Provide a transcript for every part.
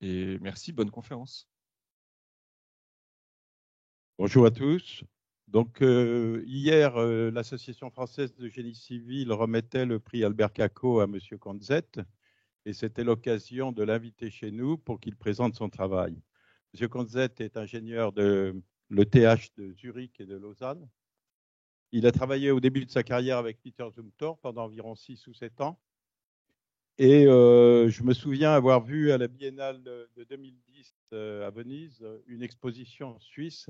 et merci, bonne conférence. Bonjour à tous. Donc, hier, l'Association française de génie civil remettait le prix Albert Caco à M. Conzet, et c'était l'occasion de l'inviter chez nous pour qu'il présente son travail. M. Conzet est ingénieur de l'ETH de Zurich et de Lausanne. Il a travaillé au début de sa carrière avec Peter Zumthor pendant environ 6 ou 7 ans. Et je me souviens avoir vu à la Biennale de 2010 à Venise une exposition suisse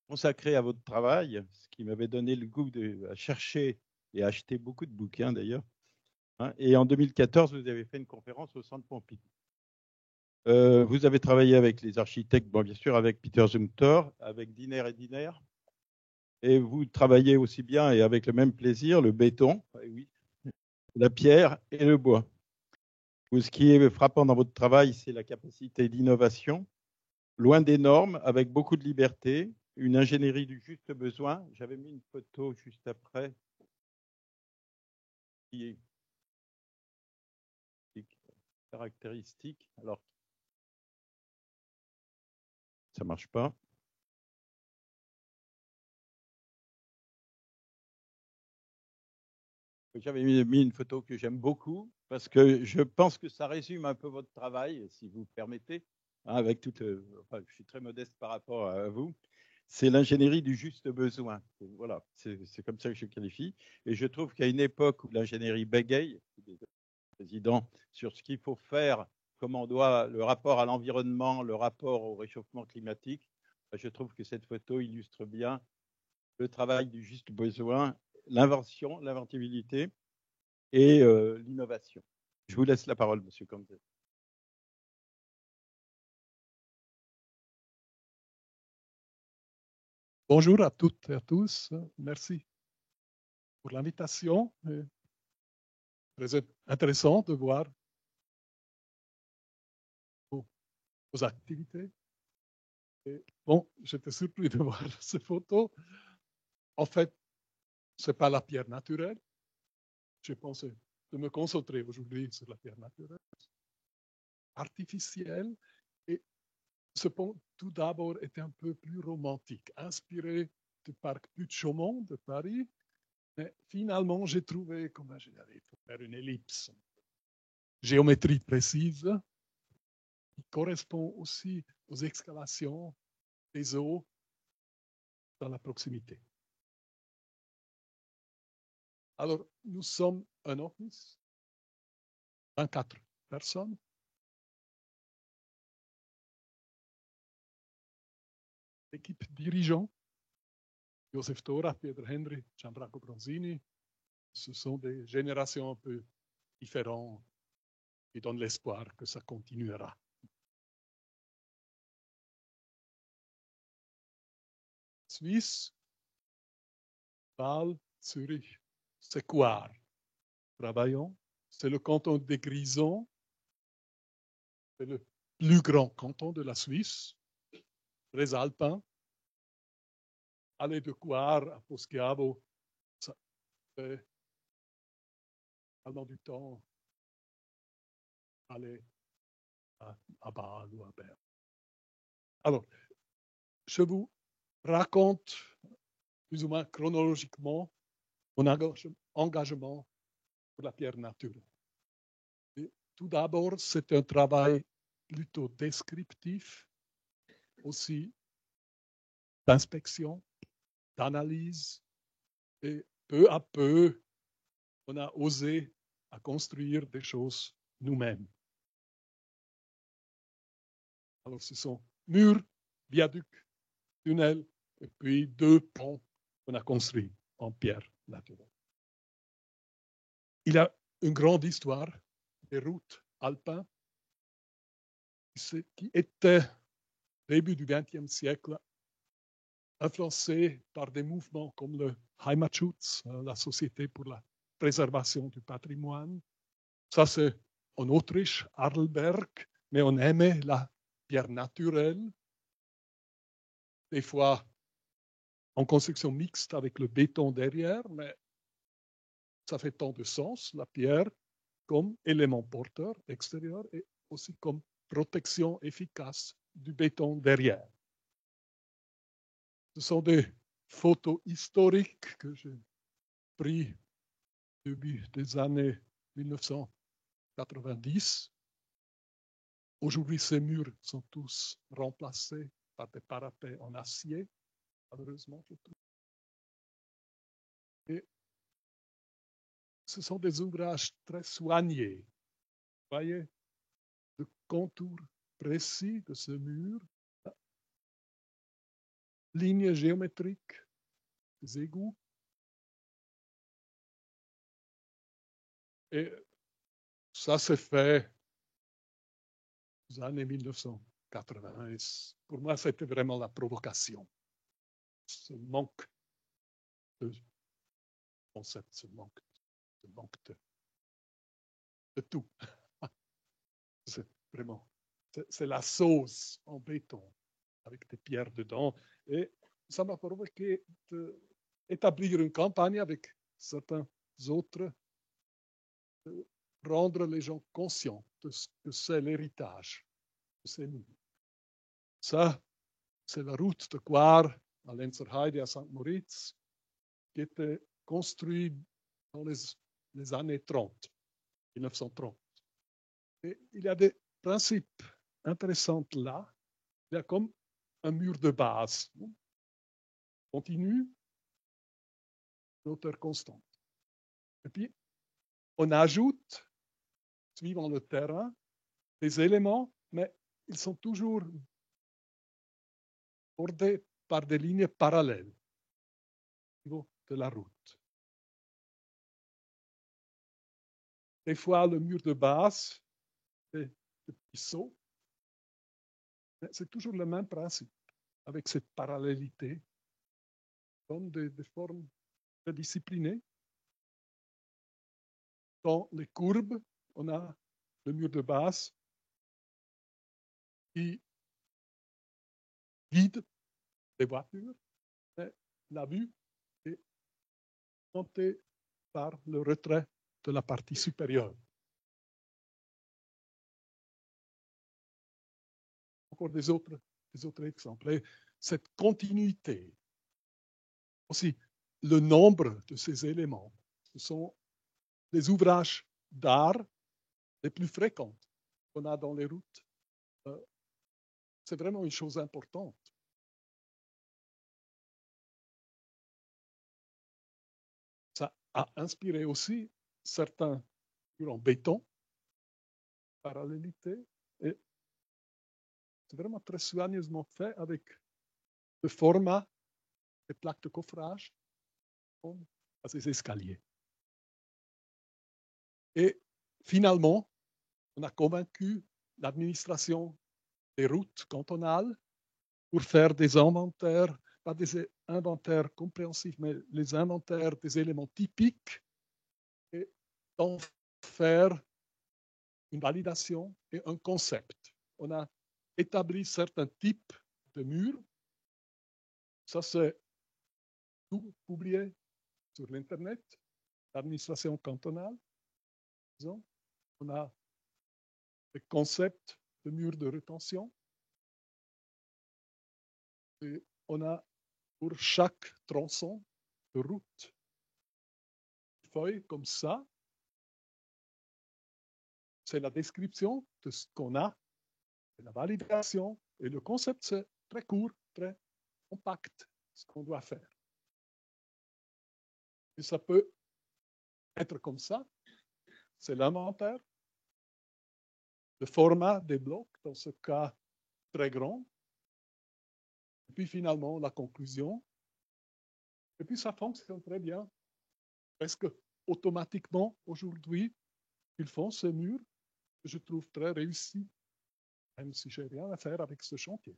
consacrée à votre travail, ce qui m'avait donné le goût de chercher et acheter beaucoup de bouquins d'ailleurs. Et en 2014, vous avez fait une conférence au Centre Pompidou. Vous avez travaillé avec les architectes, bon, bien sûr avec Peter Zumthor, avec Diner et Diner, et vous travaillez aussi bien et avec le même plaisir le béton, oui, la pierre et le bois. Ce qui est frappant dans votre travail, c'est la capacité d'innovation, loin des normes, avec beaucoup de liberté, une ingénierie du juste besoin. J'avais mis une photo juste après qui est caractéristique. Alors, ça ne marche pas. J'avais mis une photo que j'aime beaucoup parce que je pense que ça résume un peu votre travail, si vous permettez, avec toute. Enfin, je suis très modeste par rapport à vous. C'est l'ingénierie du juste besoin. Voilà, c'est comme ça que je qualifie. Et je trouve qu'à une époque où l'ingénierie bégaye, le président, sur ce qu'il faut faire, comment on doit, le rapport à l'environnement, le rapport au réchauffement climatique, je trouve que cette photo illustre bien le travail du juste besoin, l'invention, l'inventivité et l'innovation. Je vous laisse la parole, Monsieur Conzet. Bonjour à toutes et à tous. Merci pour l'invitation. Très intéressant de voir vos activités. Et bon, j'étais surpris de voir ces photos. En fait, ce n'est pas la pierre naturelle. J'ai pensé de me concentrer aujourd'hui sur la pierre naturelle, artificielle. Et ce pont, tout d'abord, était un peu plus romantique, inspiré du parc Puig-Chaumont de Paris. Mais finalement, j'ai trouvé, comme ingénieur, il faut faire une ellipse. Géométrie précise, qui correspond aussi aux excavations des eaux dans la proximité. Alors, nous sommes un office, 24 personnes. L'équipe dirigeante, Joseph Thora, Pietro Henry, Gianfranco Bronzini, ce sont des générations un peu différentes et donnent l'espoir que ça continuera. Suisse, Bâle, Zurich, c'est Coire. Travaillons. C'est le canton des Grisons. C'est le plus grand canton de la Suisse, très alpin. Aller de Coire à Poschiavo, ça fait pendant du temps aller à Bâle ou à Berne. Alors, je vous raconte plus ou moins chronologiquement mon engagement pour la pierre naturelle. Et tout d'abord, c'est un travail plutôt descriptif, aussi d'inspection, d'analyse, et peu à peu, on a osé à construire des choses nous-mêmes. Alors, ce sont murs, viaducs, tunnels, et puis 2 ponts qu'on a construits en pierre naturelle. Il y a une grande histoire des routes alpines qui étaient, début du XXe siècle, influencées par des mouvements comme le Heimatschutz, la Société pour la préservation du patrimoine. Ça, c'est en Autriche, Arlberg, mais on aimait la pierre naturelle, des fois en construction mixte avec le béton derrière, mais ça fait tant de sens, la pierre, comme élément porteur extérieur et aussi comme protection efficace du béton derrière. Ce sont des photos historiques que j'ai prises début des années 1990. Aujourd'hui, ces murs sont tous remplacés par des parapets en acier, malheureusement, je trouve. Et ce sont des ouvrages très soignés. Vous voyez le contour précis de ce mur, ligne géométrique des égouts. Et ça s'est fait aux années 1980. Et pour moi, c'était vraiment la provocation. Ce manque de concept, ce manque de tout. C'est vraiment, c'est la sauce en béton avec des pierres dedans. Et ça m'a provoqué d'établir une campagne avec certains autres, de rendre les gens conscients de ce que c'est l'héritage de ces murs. Ça, c'est la route de Coire à Lenzerheide et à Saint-Moritz qui était construite dans les années 30, 1930. Et il y a des principes intéressants là. Il y a comme un mur de base, continu, hauteur constante. Et puis, on ajoute, suivant le terrain, des éléments, mais ils sont toujours bordés par des lignes parallèles au niveau de la route. Des fois, le mur de base, des petits sauts, mais c'est toujours le même principe, avec cette parallélité, comme des formes très disciplinées. Dans les courbes, on a le mur de base qui guide les voitures, mais la vue est montée par le retrait de la partie supérieure. Encore des autres exemples. Et cette continuité, aussi le nombre de ces éléments, ce sont les ouvrages d'art les plus fréquents qu'on a dans les routes. C'est vraiment une chose importante. Ça a inspiré aussi certains murs en béton, parallélité, et c'est vraiment très soigneusement fait avec le format des plaques de coffrage comme à ces escaliers. Et finalement, on a convaincu l'administration des routes cantonales pour faire des inventaires, pas des inventaires compréhensifs, mais les inventaires des éléments typiques et d'en faire une validation et un concept. On a établi certains types de murs. Ça, c'est tout publié sur l'Internet, l'administration cantonale. On a des concepts de murs de rétention. Et on a pour chaque tronçon de route une feuille comme ça. C'est la description de ce qu'on a, la validation, et le concept, c'est très court, très compact, ce qu'on doit faire. Et ça peut être comme ça. C'est l'inventaire. Le format des blocs, dans ce cas très grand. Et puis finalement, la conclusion. Et puis ça fonctionne très bien. Presque automatiquement, aujourd'hui, ils font ce mur que je trouve très réussi, même si je n'ai rien à faire avec ce chantier.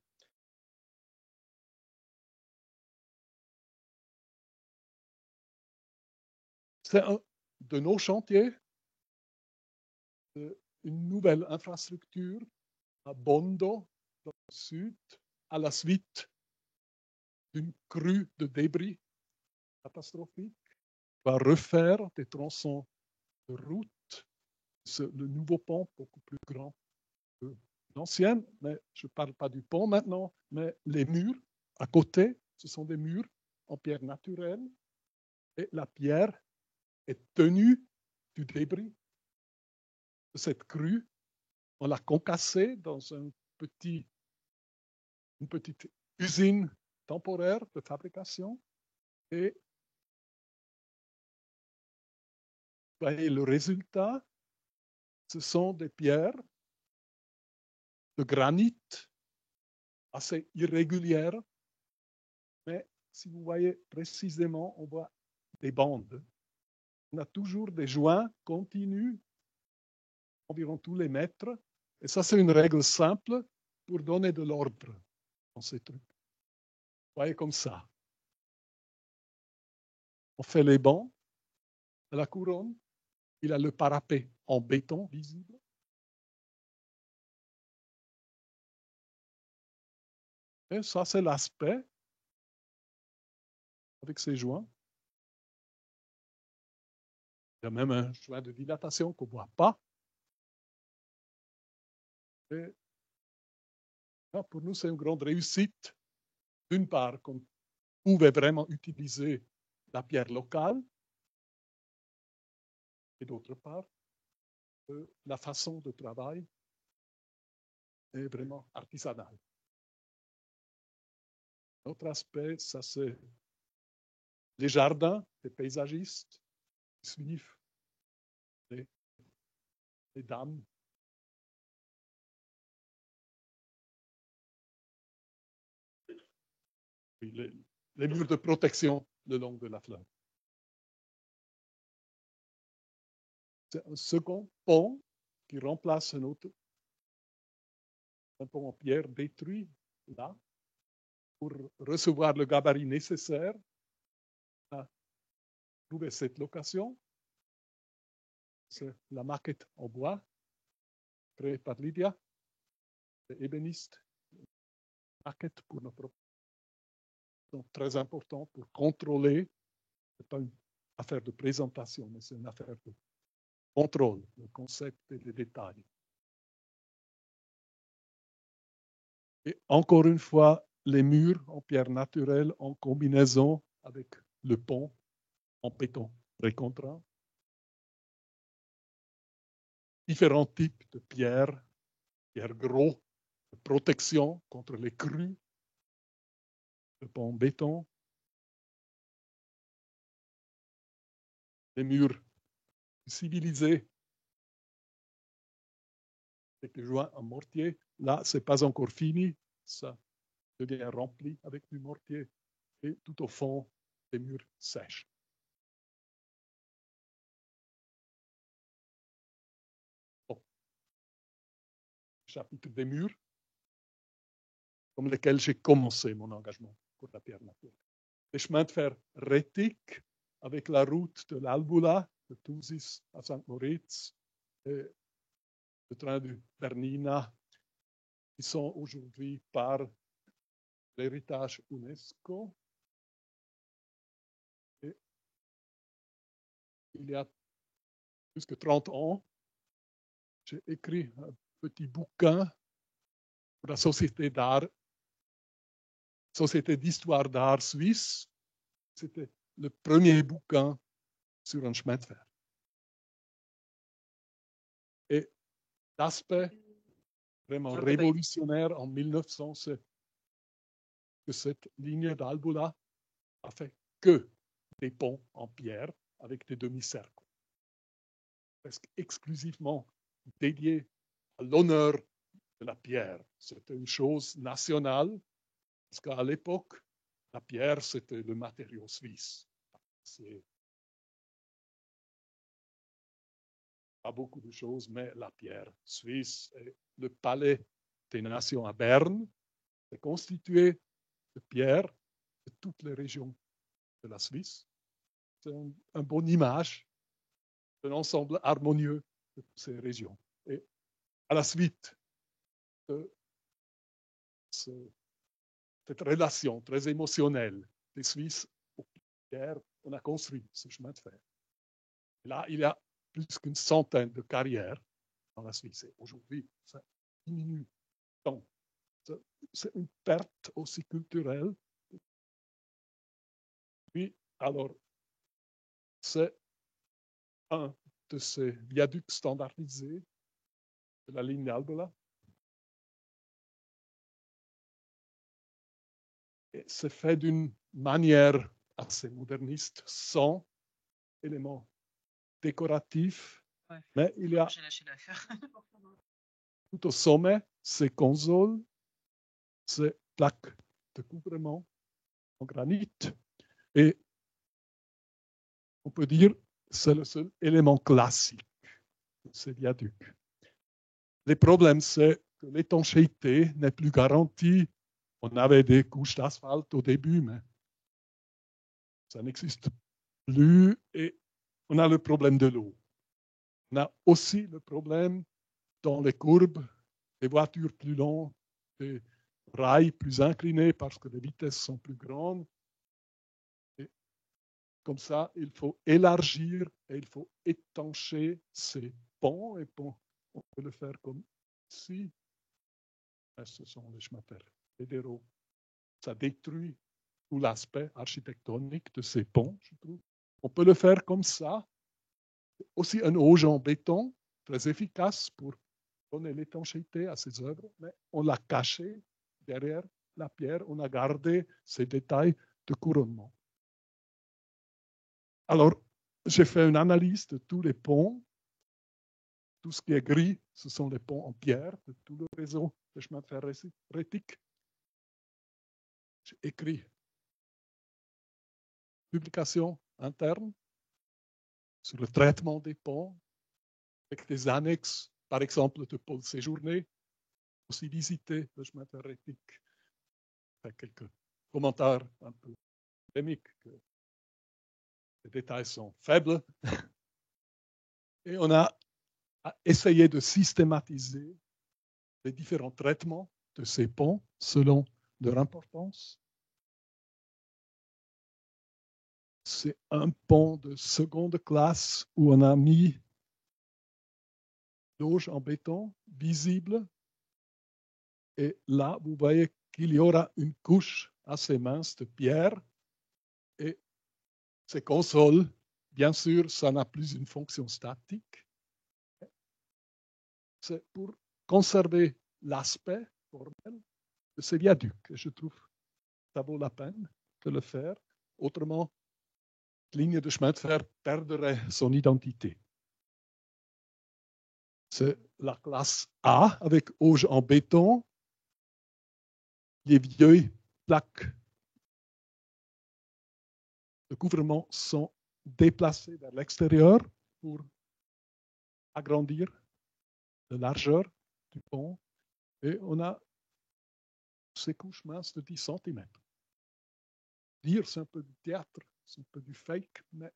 C'est un de nos chantiers, une nouvelle infrastructure à Bondo, dans le sud, à la suite d'une crue de débris catastrophique. On va refaire des tronçons de route, le nouveau pont beaucoup plus grand que l'ancienne, mais je ne parle pas du pont maintenant, mais les murs à côté, ce sont des murs en pierre naturelle et la pierre est tenue du débris de cette crue. On l'a concassée dans une petite usine temporaire de fabrication et vous voyez le résultat, ce sont des pierres de granit assez irrégulières, mais si vous voyez précisément, on voit des bandes. On a toujours des joints continus environ tous les mètres. Et ça, c'est une règle simple pour donner de l'ordre dans ces trucs. Vous voyez comme ça. On fait les bancs à la couronne. Il a le parapet en béton visible. Et ça, c'est l'aspect avec ces joints. Il y a même un joint de dilatation qu'on ne voit pas. Et pour nous, c'est une grande réussite. D'une part, qu'on pouvait vraiment utiliser la pierre locale. Et d'autre part, la façon de travail est vraiment artisanale. Autre aspect, ça c'est les jardins des paysagistes qui suivent les dames. Les murs de protection le long de la fleuve. C'est un second pont qui remplace un autre, un pont en pierre détruit là, pour recevoir le gabarit nécessaire à trouver cette location. C'est la maquette en bois créée par Lydia, ébéniste. Maquette pour nos propres. Donc, très important pour contrôler. Ce n'est pas une affaire de présentation, mais c'est une affaire de contrôle, le concept et les détails. Et encore une fois, les murs en pierre naturelle en combinaison avec le pont en béton précontraint. Différents types de pierres gros, de protection contre les crues, le pont en béton, les murs civilisés avec les joints en mortier. Là, ce n'est pas encore fini, ça devient rempli avec du mortier et tout au fond, des murs sèches. Bon. Chapitre des murs, comme lesquels j'ai commencé mon engagement pour la pierre naturelle. Les chemins de fer rétiques avec la route de l'Albula, de Thusis à Saint-Moritz, et le train du Bernina, qui sont aujourd'hui par l'héritage UNESCO. Et il y a plus que 30 ans, j'ai écrit un petit bouquin pour la Société d'art, Société d'histoire d'art suisse. C'était le premier bouquin sur un chemin de fer. Et l'aspect vraiment révolutionnaire en 1900, c'est que cette ligne d'Albula a fait que des ponts en pierre avec des demi-cercles, presque exclusivement dédiés à l'honneur de la pierre. C'était une chose nationale, parce qu'à l'époque, la pierre, c'était le matériau suisse. C'est pas beaucoup de choses, mais la pierre suisse. Et le palais des nations à Berne est constitué de pierres de toutes les régions de la Suisse. C'est une bonne image d'un ensemble harmonieux de ces régions. Et à la suite de cette relation très émotionnelle des Suisses aux pierres, on a construit ce chemin de fer. Et là, il y a plus qu'une centaine de carrières dans la Suisse. Et aujourd'hui, ça diminue Donc, c'est une perte aussi culturelle. Puis, alors, c'est un de ces viaducs standardisés de la ligne d'Albula. Et c'est fait d'une manière assez moderniste, sans éléments décoratifs. Ouais. Mais il y a J'ai lâché l'affaire. tout au sommet ces consoles, ces plaques de couvrement en granit. Et on peut dire que c'est le seul élément classique de ces viaducs. Le problème, c'est que l'étanchéité n'est plus garantie. On avait des couches d'asphalte au début, mais ça n'existe plus. Et on a le problème de l'eau. On a aussi le problème dans les courbes, des voitures plus longues, des rails plus inclinés parce que les vitesses sont plus grandes. Et comme ça, il faut élargir et il faut étancher ces ponts. Et on peut le faire comme ici. Ce sont les chemins de fer fédéraux. Ça détruit tout l'aspect architectonique de ces ponts, je trouve. On peut le faire comme ça. Aussi un auge en béton, très efficace pour donner l'étanchéité à ces œuvres, mais on l'a caché derrière la pierre, on a gardé ces détails de couronnement. Alors, j'ai fait une analyse de tous les ponts. Tout ce qui est gris, ce sont les ponts en pierre de tout le réseau de chemin de fer rétique. J'ai écrit publication interne sur le traitement des ponts, avec des annexes, par exemple, de Paul Séjourné, aussi visité le chemin de fer rétique. Quelques commentaires un peu polémiques, que les détails sont faibles. Et on a essayé de systématiser les différents traitements de ces ponts selon leur importance. C'est un pont de seconde classe où on a mis l'auge en béton visible. Et là, vous voyez qu'il y aura une couche assez mince de pierre. Et ces consoles, bien sûr, ça n'a plus une fonction statique. C'est pour conserver l'aspect formel de ces viaducs. Et je trouve que ça vaut la peine de le faire. Autrement, la ligne de chemin de fer perdrait son identité. C'est la classe A avec auge en béton. Les vieilles plaques de couvrement sont déplacées vers l'extérieur pour agrandir la largeur du pont. Et on a ces couches minces de 10 cm. Dire, c'est un peu du théâtre, c'est un peu du fake, mais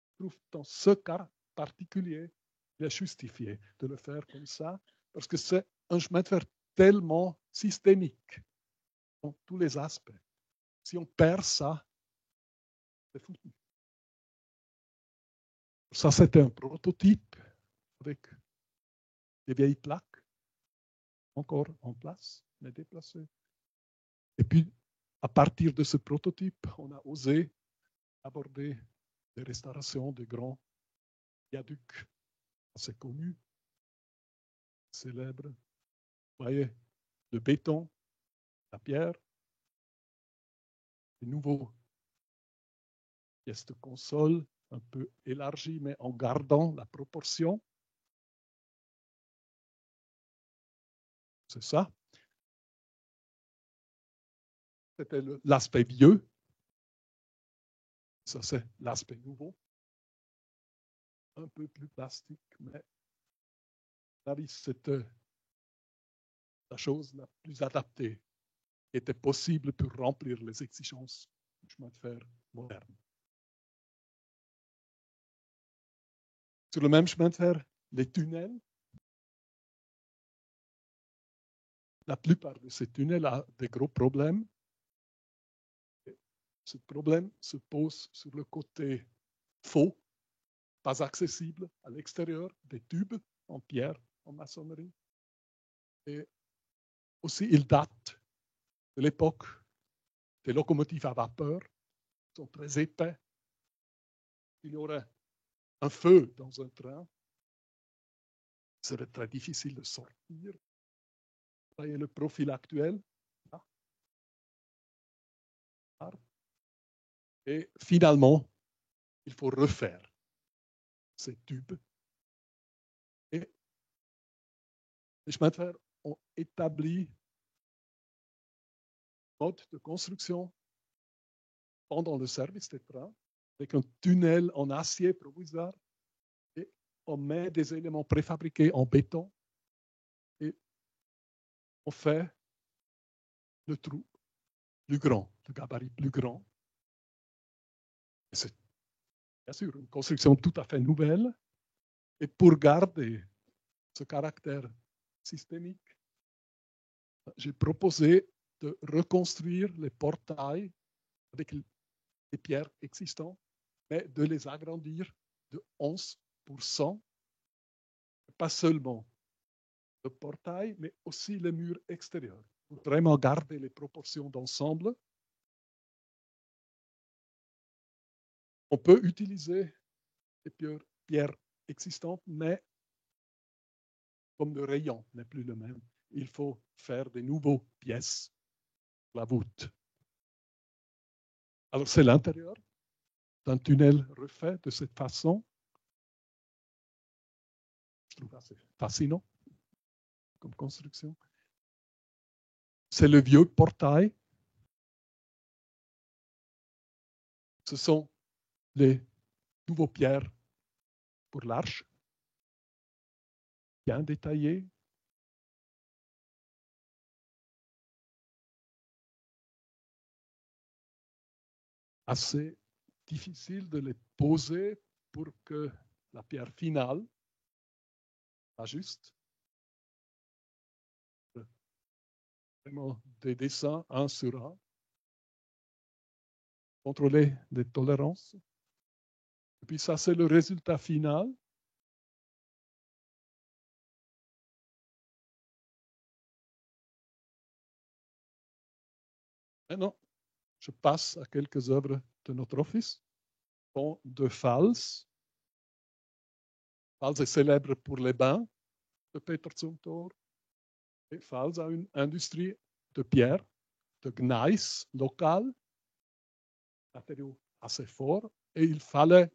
je trouve que dans ce cas particulier, il est justifié de le faire comme ça, parce que c'est un chemin de fer tellement systémique dans tous les aspects. Si on perd ça, c'est foutu. Ça, c'était un prototype avec des vieilles plaques encore en place, mais déplacées. Et puis, à partir de ce prototype, on a osé aborder les restaurations de grands viaducs assez connus, célèbres. Vous voyez, le béton, la pierre, les nouveaux pièces de console un peu élargies, mais en gardant la proportion. C'est ça. C'était l'aspect vieux. Ça, c'est l'aspect nouveau. Un peu plus plastique, mais c'était la chose la plus adaptée qui était possible pour remplir les exigences du chemin de fer moderne. Sur le même chemin de fer, les tunnels. La plupart de ces tunnels ont des gros problèmes. Ce problème se pose sur le côté faux, pas accessible à l'extérieur, des tubes en pierre, en maçonnerie. Et aussi, il date de l'époque des locomotives à vapeur, qui sont très épais. Il y aurait un feu dans un train, ce serait très difficile de sortir. Voyez le profil actuel. Et finalement, il faut refaire ces tubes. Et les chemins de fer ont établi un mode de construction pendant le service des trains, avec un tunnel en acier provisoire, et on met des éléments préfabriqués en béton, et on fait le trou plus grand, le gabarit plus grand. C'est bien sûr une construction tout à fait nouvelle, et pour garder ce caractère systémique, j'ai proposé de reconstruire les portails avec les pierres existantes, mais de les agrandir de 11%, pas seulement le portail, mais aussi les murs extérieurs, pour vraiment garder les proportions d'ensemble. On peut utiliser les pierres existantes, mais comme le rayon n'est plus le même, il faut faire des nouvelles pièces, la voûte. Alors c'est l'intérieur d'un tunnel refait de cette façon. Je trouve assez fascinant comme construction. C'est le vieux portail. Ce sont les nouveaux pierres pour l'arche, bien détaillées. Assez difficile de les poser pour que la pierre finale ajuste. Vraiment des dessins un sur un. Contrôler les tolérances. Et puis ça, c'est le résultat final. Maintenant, je passe à quelques œuvres de notre office. Pont de Fals. Fals est célèbre pour les bains de Peter Zumthor. Et Fals a une industrie de pierre, de gneiss local, matériau assez fort, et il fallait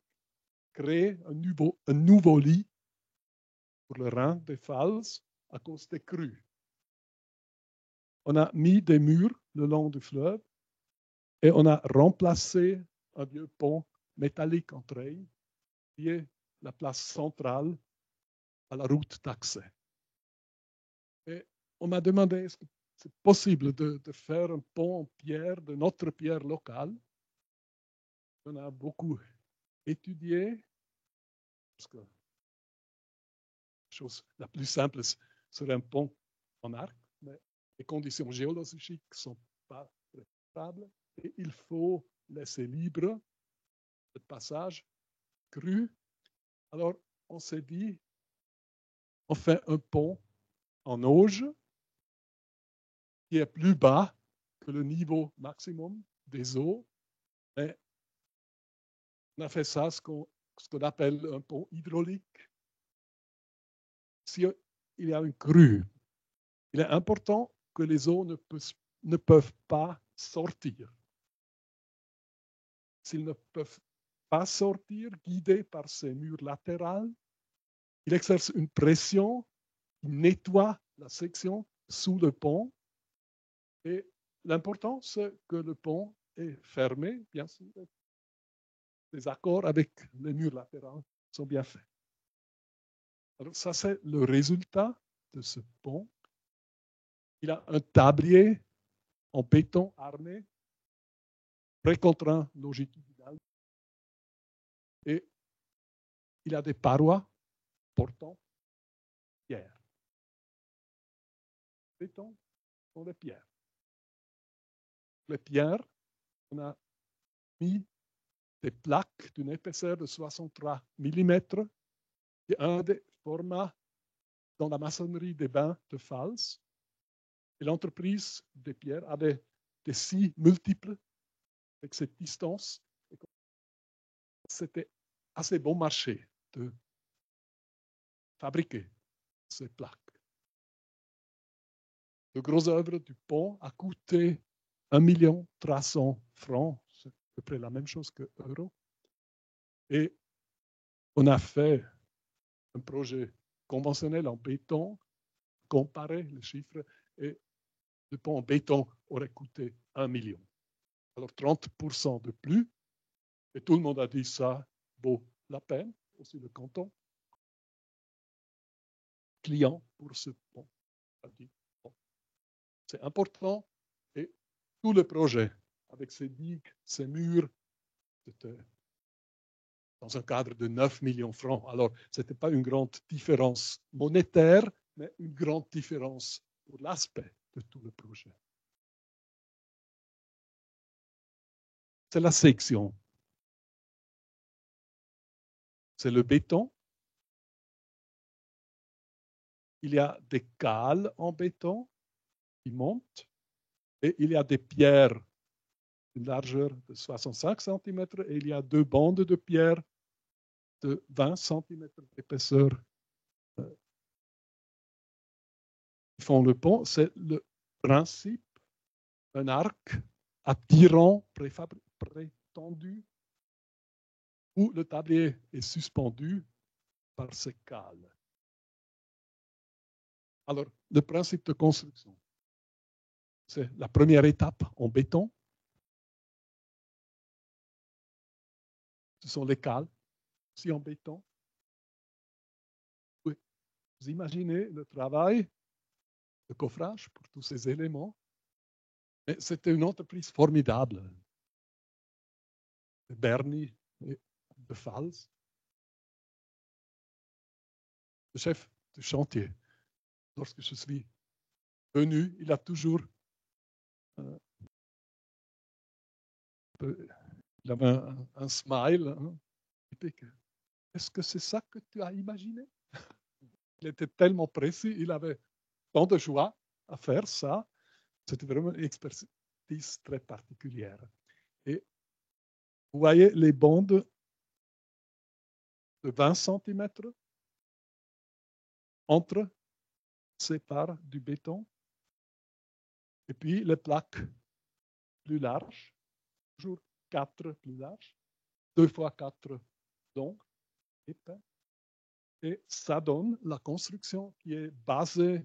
créer un nouveau lit pour le Rhin de Fals à cause des crues. On a mis des murs le long du fleuve et on a remplacé un vieux pont métallique en treilles qui est la place centrale à la route d'accès. Et on m'a demandé est-ce que c'est possible de faire un pont en pierre, de notre pierre locale. On a beaucoup étudié, parce que la chose la plus simple serait un pont en arc, mais les conditions géologiques ne sont pas très stables et il faut laisser libre le passage cru. Alors, on s'est dit, on fait un pont en auge qui est plus bas que le niveau maximum des eaux. Mais on a fait ça, ce qu'on appelle un pont hydraulique. Si il y a une crue, il est important que les eaux ne peuvent pas sortir. S'ils ne peuvent pas sortir, guidés par ces murs latérales, il exerce une pression, il nettoie la section sous le pont. Et l'important, c'est que le pont est fermé, bien sûr. Les accords avec les murs latéraux sont bien faits. Alors ça, c'est le résultat de ce pont. Il a un tablier en béton armé, précontraint longitudinal. Et il a des parois portant pierre. Béton sont des pierres. Les pierres, on a mis des plaques d'une épaisseur de 63 mm, qui est un des formats dans la maçonnerie des bains de Fals. Et l'entreprise des pierres avait des scies multiples avec cette distance. C'était assez bon marché de fabriquer ces plaques. Le gros œuvre du pont a coûté 1 300 000 francs, c'est à peu près la même chose que euro. Et on a fait un projet conventionnel en béton, comparé les chiffres, et le pont en béton aurait coûté 1 million. Alors 30% de plus, et tout le monde a dit ça vaut la peine, aussi le canton. Client pour ce pont a dit bon, c'est important, et tout le projet, avec ses digues, ses murs, c'était dans un cadre de 9 millions de francs. Alors, ce n'était pas une grande différence monétaire, mais une grande différence pour l'aspect de tout le projet. C'est la section. C'est le béton. Il y a des cales en béton qui montent et il y a des pierres d'une largeur de 65 cm et il y a 2 bandes de pierre de 20 cm d'épaisseur qui font le pont. C'est le principe d'un arc à tirant prétendu où le tablier est suspendu par ses cales. Alors, le principe de construction, c'est la première étape en béton. Ce sont les cales, aussi en béton. Oui. Vous imaginez le travail de coffrage pour tous ces éléments. Et c'était une entreprise formidable. De Bernie et de Fals. Le chef de chantier, lorsque je suis venu, il a toujours il avait un smile. Hein. Est-ce que c'est ça que tu as imaginé? Il était tellement précis, il avait tant de joie à faire ça. C'était vraiment une expertise très particulière. Et vous voyez les bandes de 20 cm entre ces parts du béton et puis les plaques plus larges, toujours 4 plus larges, 2 fois 4 donc épais. Et ça donne la construction qui est basée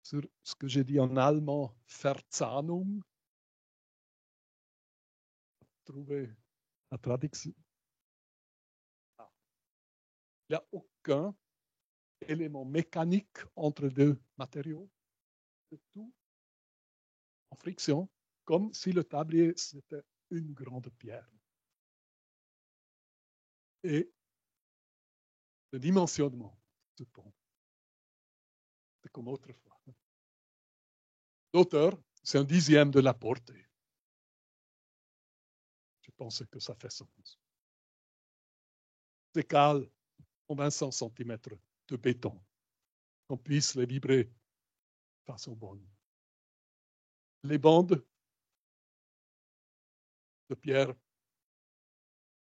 sur ce que j'ai dit en allemand, Verzahnung. Trouver la traduction. Il n'y a aucun élément mécanique entre deux matériaux. C'est tout en friction, comme si le tablier c'était une grande pierre. Et le dimensionnement de ce pont, c'est comme autrefois. L'auteur, c'est un dixième de la portée. Je pense que ça fait sens. Ces cales ont 25 cm de béton. On puisse les vibrer de façon bonne. Les bandes de pierre,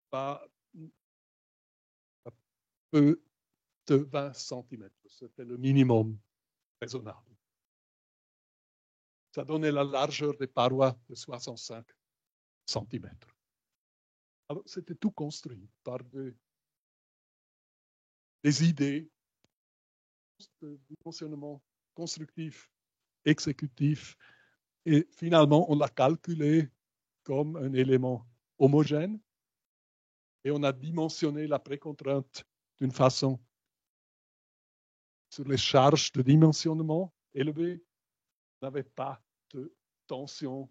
pas peu de 20 cm. C'était le minimum raisonnable. Ça donnait la largeur des parois de 65 cm. Alors, c'était tout construit par des idées de dimensionnement constructif, exécutif, et finalement, on l'a calculé comme un élément homogène et on a dimensionné la précontrainte d'une façon sur les charges de dimensionnement élevées. On n'avait pas de tension.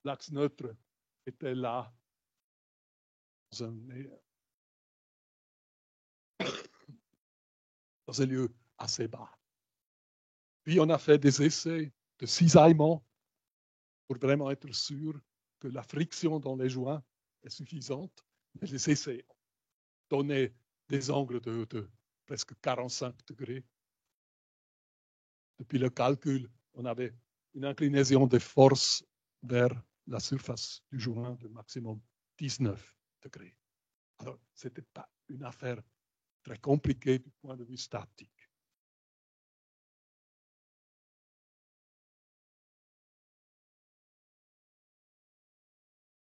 L'axe neutre était là dans un lieu assez bas. Puis on a fait des essais de cisaillement pour vraiment être sûr que la friction dans les joints est suffisante. Mais les essais donnaient des angles de presque 45 degrés. depuis le calcul, on avait une inclinaison de force vers la surface du joint de maximum 19 degrés. Alors, ce n'était pas une affaire très compliquée du point de vue statique.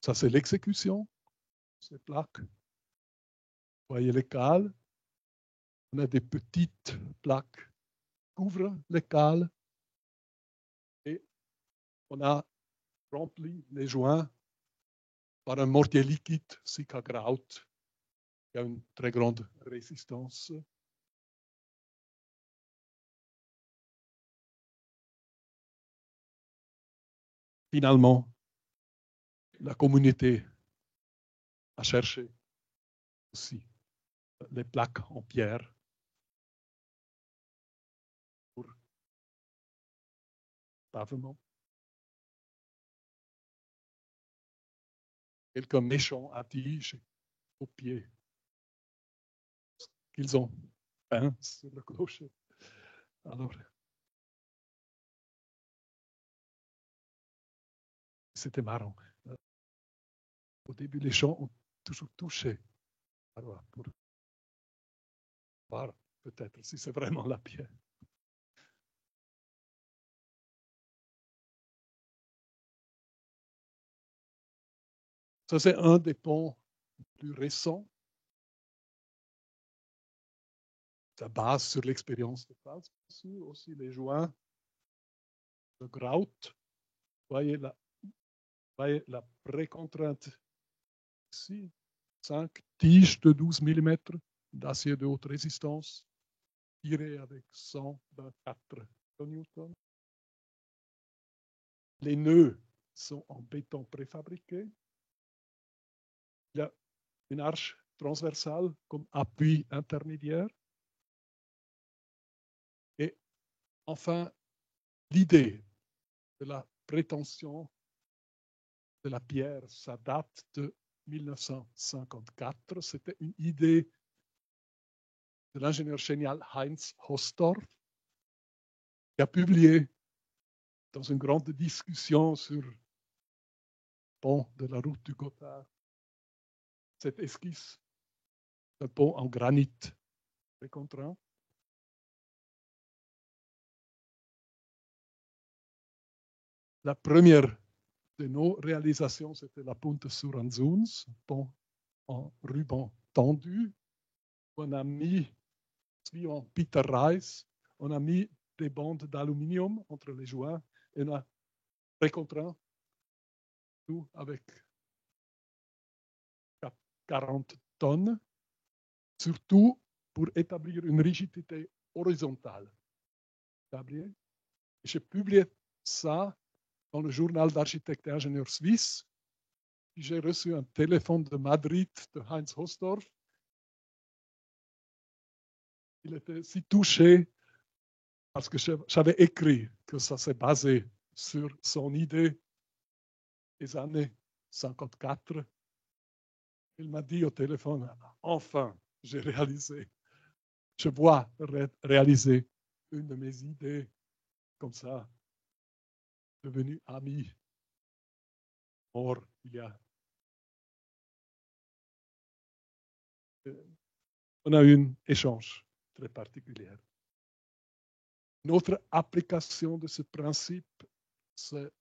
Ça, c'est l'exécution, ces plaques. Vous voyez les cales. On a des petites plaques qui couvrent les cales. Et on a rempli les joints par un mortier liquide, Sika Graut, qui a une très grande résistance. Finalement, la communauté a cherché aussi les plaques en pierre pour pavement. Quelques méchants à tige au pied qu'ils ont peint sur le clocher. Alors, c'était marrant. Au début, les gens ont toujours touché pour voir peut-être si c'est vraiment la pierre. Ça, c'est un des ponts plus récents. Ça base sur l'expérience de Pfalz, aussi les joints de Graut. Voyez la précontrainte ici, 5 tiges de 12 mm d'acier de haute résistance, tirées avec 124 Newton. Les nœuds sont en béton préfabriqué. Il y a une arche transversale comme appui intermédiaire. Et enfin, l'idée de la prétention de la pierre, ça date de 1954. C'était une idée de l'ingénieur génial Heinz Hostorf, qui a publié dans une grande discussion sur le pont de la route du Gothard cette esquisse d'un pont en granit très contraint. La première de nos réalisations, c'était la Punta Suranzuns, pont en ruban tendu. On a mis, suivant Peter Rice, on a mis des bandes d'aluminium entre les joints et on a précontraint tout avec 40 tonnes, surtout pour établir une rigidité horizontale. J'ai publié ça dans le journal d'architectes et ingénieurs suisses. J'ai reçu un téléphone de Madrid de Heinz Hostorf. Il était si touché parce que j'avais écrit que ça s'est basé sur son idée des années 54. Il m'a dit au téléphone, enfin, j'ai réalisé. Je vois réaliser une de mes idées comme ça, devenu ami. Or, il y a on a eu un échange très particulier. Une autre application de ce principe, c'est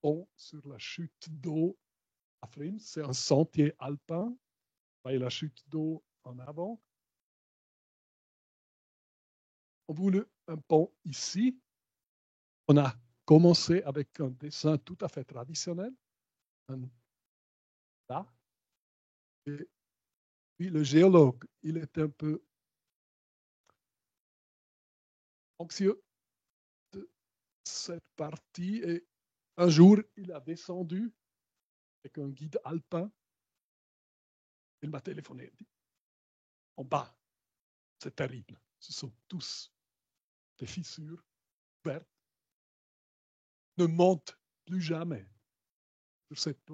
pont sur la chute d'eau à Frims. C'est un sentier alpin. Vous voyez la chute d'eau en avant. On voulait un pont ici. On a commencé avec un dessin tout à fait traditionnel. Là. Et puis le géologue, il était un peu anxieux de cette partie et un jour, il a descendu avec un guide alpin. Il m'a téléphoné. Il dit, en bas, c'est terrible. Ce sont tous des fissures ouvertes. Ne monte plus jamais sur cette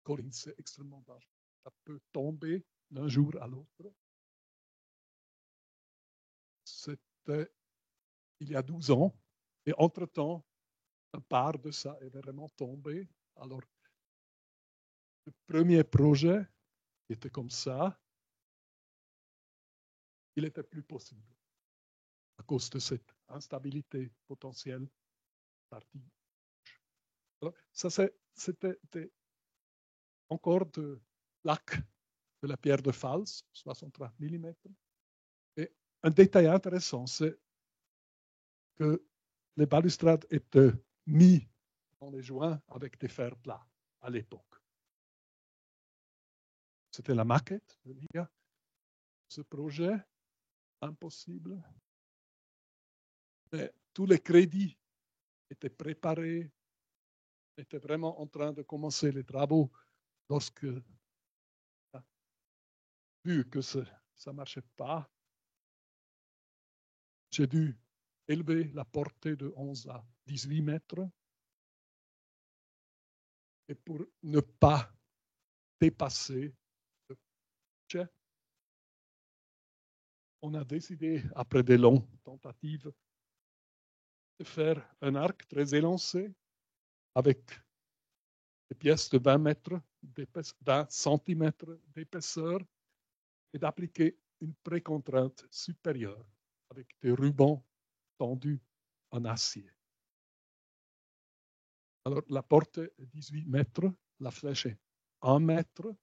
colline. C'est extrêmement dangereux. Ça peut tomber d'un jour à l'autre. C'était il y a 12 ans. Et entre-temps, une part de ça est vraiment tombée. Alors, le premier projet, qui était comme ça, il n'était plus possible à cause de cette instabilité potentielle partie. Alors, ça, c'était encore de lac de la pierre de Fals, 63 mm. Et un détail intéressant, c'est que les balustrades étaient mises dans les joints avec des fers plats à l'époque. C'était la maquette de l'IA. Ce projet, impossible. Mais tous les crédits étaient préparés, étaient vraiment en train de commencer les travaux lorsque vu que ça ne marchait pas, j'ai dû élever la portée de 11 à 18 mètres. Et pour ne pas dépasser le budget, on a décidé, après de longues tentatives, de faire un arc très élancé avec des pièces de 20 mètres, 20 cm d'épaisseur et d'appliquer une précontrainte supérieure avec des rubans tendus en acier. Alors, la porte est 18 mètres, la flèche est 1 mètre.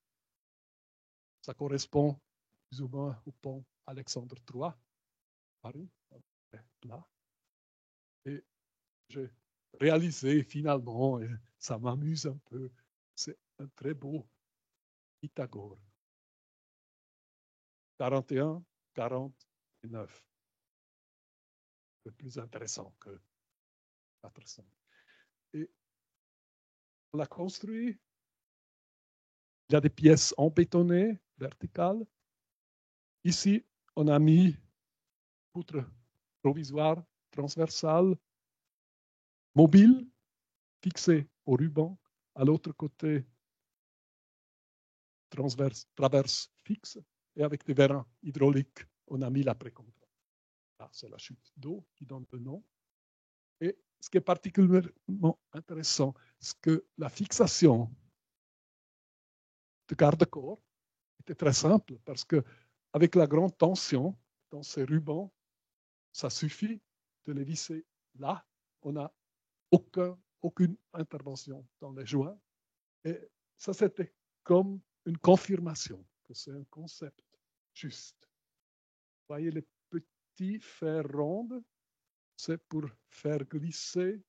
Ça correspond plus ou moins au pont Alexandre III, Paris, là. Et j'ai réalisé finalement, et ça m'amuse un peu, c'est un très beau Pythagore. 41, 49. C'est plus intéressant que 400. Et on l'a construit. Il y a des pièces embétonnées, verticales. Ici, on a mis poutre provisoire, transversale, mobile, fixée au ruban. À l'autre côté, traverse fixe. Et avec des vérins hydrauliques, on a mis la précontrainte. Là, c'est la chute d'eau qui donne le nom. Et ce qui est particulièrement intéressant, c'est que la fixation de garde-corps était très simple parce que avec la grande tension dans ces rubans, ça suffit de les visser là. On n'a aucune intervention dans les joints. Et ça, c'était comme une confirmation que c'est un concept juste. Vous voyez les petits fers ronds, c'est pour faire glisser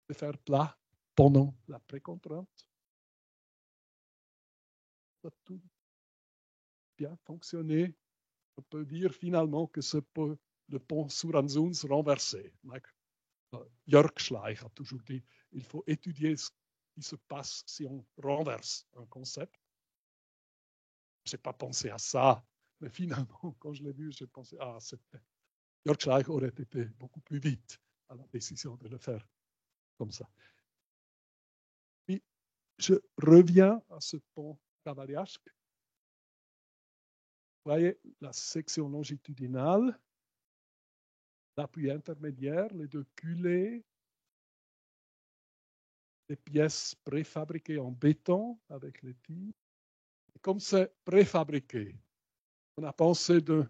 les fers plats pendant la précontrainte. Ça a tout bien fonctionné. On peut dire finalement que c'est le pont Soeransund renversé. Jörg Schleich a toujours dit il faut étudier ce qui se passe si on renverse un concept. Je n'ai pas pensé à ça, mais finalement, quand je l'ai vu, j'ai pensé Jörg Schleich aurait été beaucoup plus vite à la décision de le faire comme ça. Puis, je reviens à ce pont Cavaliasque. Vous voyez la section longitudinale, l'appui intermédiaire, les deux culées, les pièces préfabriquées en béton avec les tiges. Et comme c'est préfabriqué, on a pensé de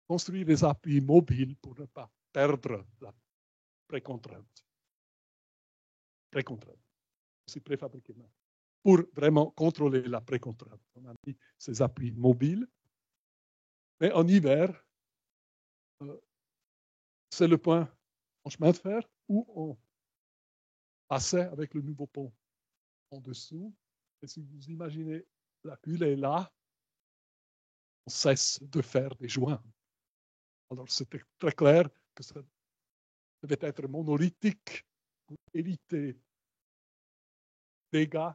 construire des appuis mobiles pour ne pas perdre la précontrainte. C'est préfabriqué. Pour vraiment contrôler la précontrainte. On a mis ces appuis mobiles. Mais en hiver, c'est le point en chemin de fer où on passait avec le nouveau pont en dessous. Et si vous imaginez la culée là, on cesse de faire des joints. Alors c'était très clair que ça devait être monolithique pour éviter dégâts.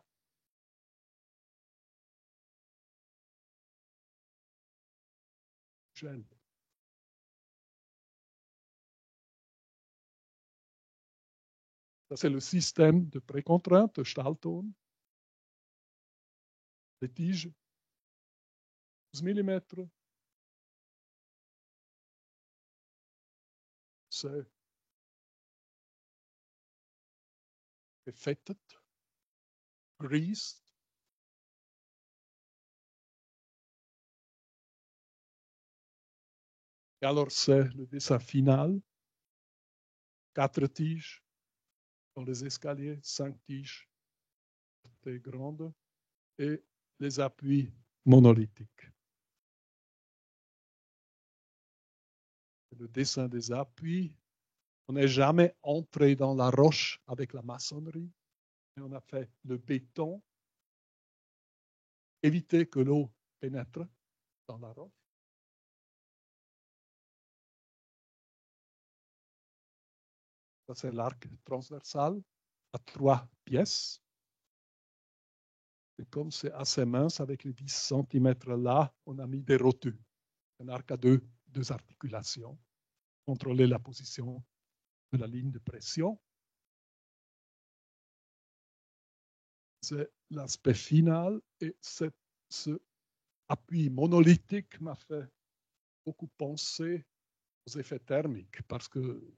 Gel. Ça, c'est le système de précontrainte de Stahlton. Les tiges, 12 mm. C'est gefettet, greased. Et alors, c'est le dessin final. 4 tiges dans les escaliers, 5 tiges grandes et les appuis monolithiques. Le dessin des appuis, on n'est jamais entré dans la roche avec la maçonnerie, mais on a fait le béton, éviter que l'eau pénètre dans la roche. Ça, c'est l'arc transversal à 3 pièces. Et comme c'est assez mince, avec les 10 cm là, on a mis des rotules. Un arc à deux articulations. Contrôler la position de la ligne de pression. C'est l'aspect final. Et ce appui monolithique m'a fait beaucoup penser aux effets thermiques parce que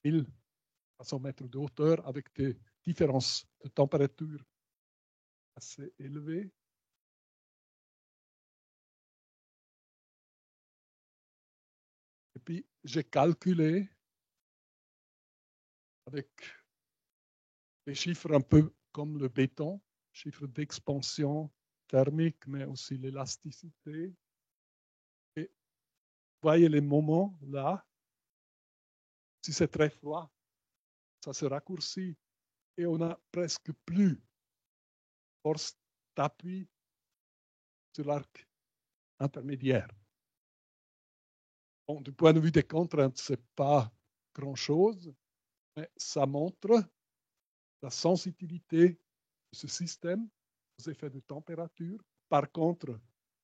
1300 mètres de hauteur avec des différences de température assez élevées. Et puis, j'ai calculé avec des chiffres un peu comme le béton, chiffres d'expansion thermique, mais aussi l'élasticité. Et voyez les moments là, si c'est très froid, ça se raccourcit et on n'a presque plus force d'appui sur l'arc intermédiaire. Bon, du point de vue des contraintes, ce n'est pas grand-chose, mais ça montre la sensibilité de ce système aux effets de température. Par contre,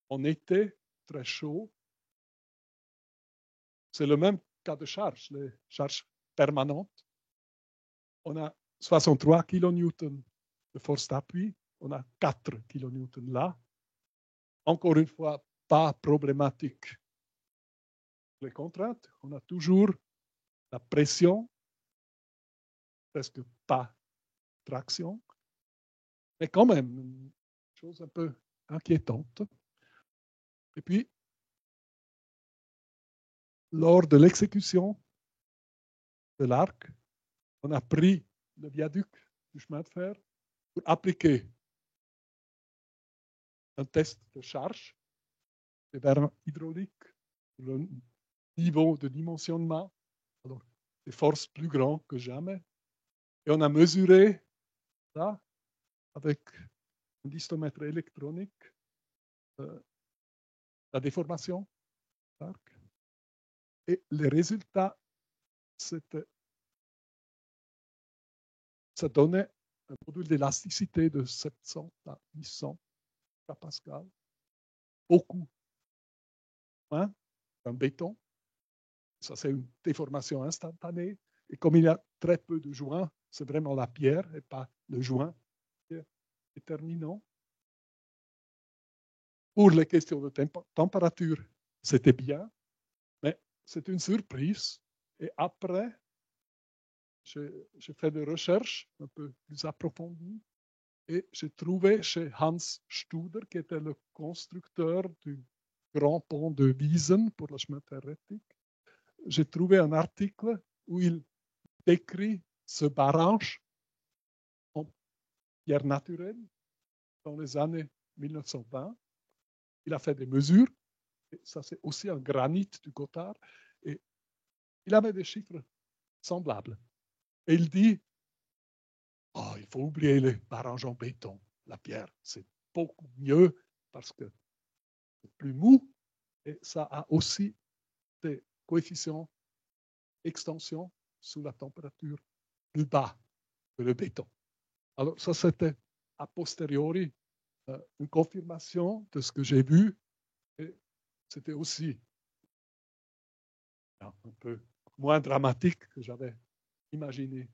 en été, très chaud, c'est le même cas de charge, les charges permanentes. On a 63 kN de force d'appui, on a 4 kN là. Encore une fois, pas problématique. Les contraintes, on a toujours la pression, presque pas traction, mais quand même, une chose un peu inquiétante. Et puis, lors de l'exécution de l'arc, on a pris le viaduc du chemin de fer pour appliquer un test de charge des bermes hydrauliques, le niveau de dimensionnement, alors des forces plus grandes que jamais. Et on a mesuré ça avec un distomètre électronique, la déformation de l'arc. Et les résultats, ça donnait un module d'élasticité de 700 à 800 pascal, beaucoup moins qu'un béton. Ça, c'est une déformation instantanée. Et comme il y a très peu de joints, c'est vraiment la pierre et pas le joint qui est déterminant. Pour les questions de température, c'était bien, mais c'est une surprise. Et après, j'ai fait des recherches un peu plus approfondies et j'ai trouvé chez Hans Studer, qui était le constructeur du grand pont de Wiesen pour le chemin terrestre, j'ai trouvé un article où il décrit ce barrage en pierre naturelle dans les années 1920. Il a fait des mesures, et ça c'est aussi un granit du Gothard, et il avait des chiffres semblables. Et il dit, oh, il faut oublier les barrages en béton, la pierre, c'est beaucoup mieux parce que c'est plus mou et ça a aussi des coefficients d'extension sous la température plus bas que le béton. Alors ça c'était a posteriori une confirmation de ce que j'ai vu et c'était aussi un peu moins dramatique que j'avais imaginé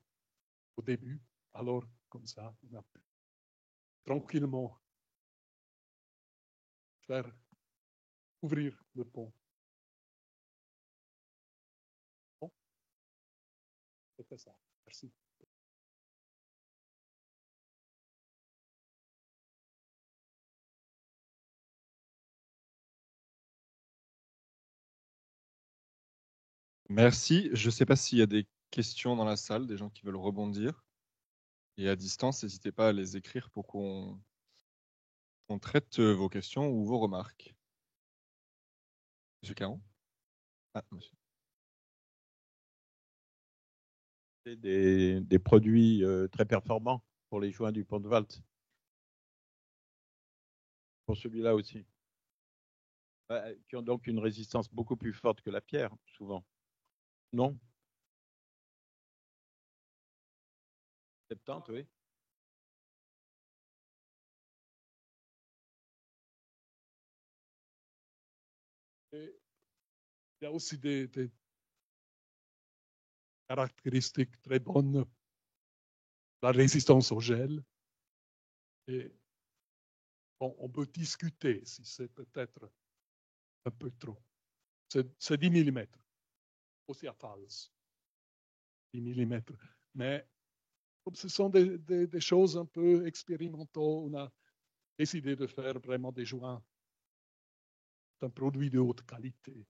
au début. Alors comme ça, on a pu tranquillement faire ouvrir le pont. C'était ça. Merci. Merci. Je ne sais pas s'il y a des questions dans la salle, des gens qui veulent rebondir. Et à distance, n'hésitez pas à les écrire pour qu'on traite vos questions ou vos remarques. Monsieur Caron? Ah, monsieur. C'est des produits très performants pour les joints du pont de Valt. Pour celui-là aussi. Qui ont donc une résistance beaucoup plus forte que la pierre, souvent. Non? 70, oui. Et il y a aussi des caractéristiques très bonnes. La résistance au gel. Et bon, on peut discuter si c'est peut-être un peu trop. C'est 10 mm, aussi à Fals. 10 mm. Mais comme ce sont des choses un peu expérimentales, on a décidé de faire vraiment des joints d'un produit de haute qualité.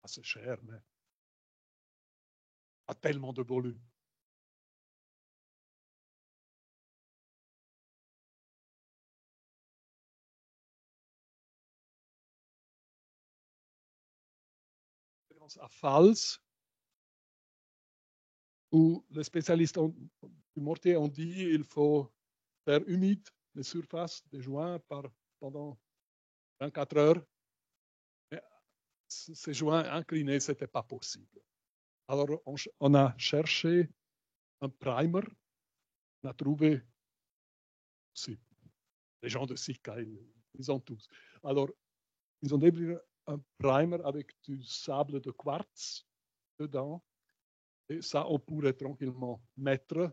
Assez cher, mais pas tellement de volume. À Fals, où les spécialistes du mortier ont dit qu'il faut faire humide les surfaces des joints pendant 24 heures. Mais ces joints inclinés, ce n'était pas possible. Alors, on a cherché un primer. On a trouvé aussi les gens de Sika, ils ont tous. Alors, ils ont développé un primer avec du sable de quartz dedans. Et ça, on pourrait tranquillement mettre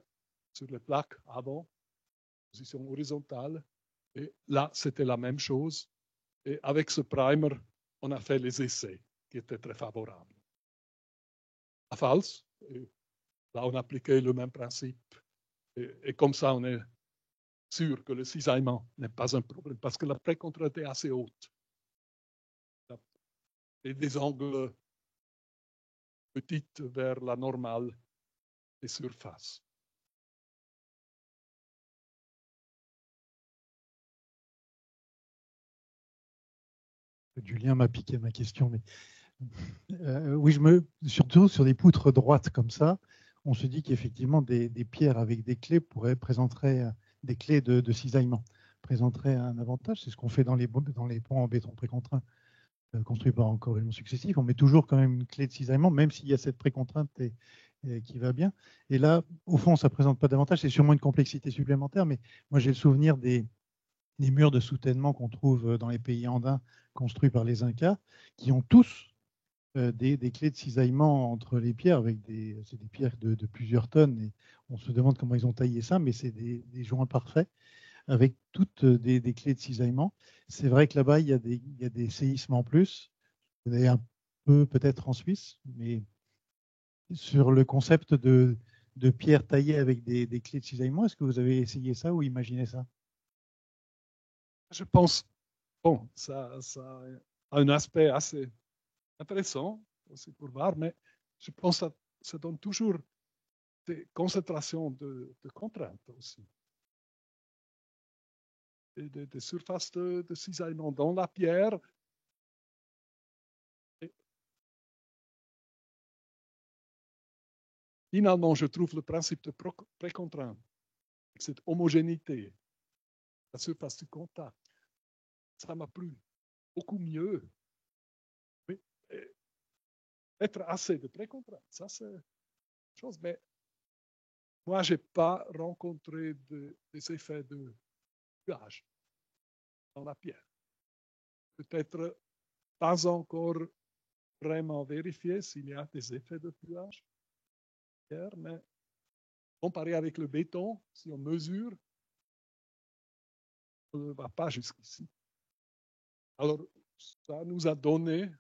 sur les plaques avant, position horizontale. Et là, c'était la même chose. Et avec ce primer, on a fait les essais qui étaient très favorables. À Fals, là, on a appliqué le même principe. Et comme ça, on est sûr que le cisaillement n'est pas un problème parce que la précontrainte est assez haute. Et des angles petites vers la normale des surfaces. Julien m'a piqué ma question, mais oui, surtout sur des poutres droites comme ça, on se dit qu'effectivement des pierres avec des clés présenteraient des clés de cisaillement, présenteraient un avantage. C'est ce qu'on fait dans les ponts en béton précontraint construits par encorrellement successif. On met toujours quand même une clé de cisaillement, même s'il y a cette précontrainte qui va bien. Et là, au fond, ça ne présente pas d'avantage. C'est sûrement une complexité supplémentaire, mais moi j'ai le souvenir des murs de soutènement qu'on trouve dans les pays andins construits par les Incas, qui ont tous des clés de cisaillement entre les pierres, c'est des pierres de plusieurs tonnes, et on se demande comment ils ont taillé ça, mais c'est des joints parfaits, avec toutes des clés de cisaillement. C'est vrai que là-bas, il y a des séismes en plus, vous avez un peu peut-être en Suisse, mais sur le concept de pierres taillées avec des clés de cisaillement, est-ce que vous avez essayé ça ou imaginé ça? Je pense, bon, ça a un aspect assez intéressant aussi pour voir, mais je pense que ça donne toujours des concentrations de contraintes aussi. Et des surfaces de cisaillement dans la pierre. Et finalement, je trouve le principe de précontrainte, cette homogénéité, la surface du contact, ça m'a plu beaucoup mieux. Mais être assez de précontrainte, ça c'est une chose, mais moi, je n'ai pas rencontré des effets de puage dans la pierre. Peut-être pas encore vraiment vérifié s'il y a des effets de puage, mais comparé avec le béton, si on mesure, on ne va pas jusqu'ici. Alors, ça nous a donné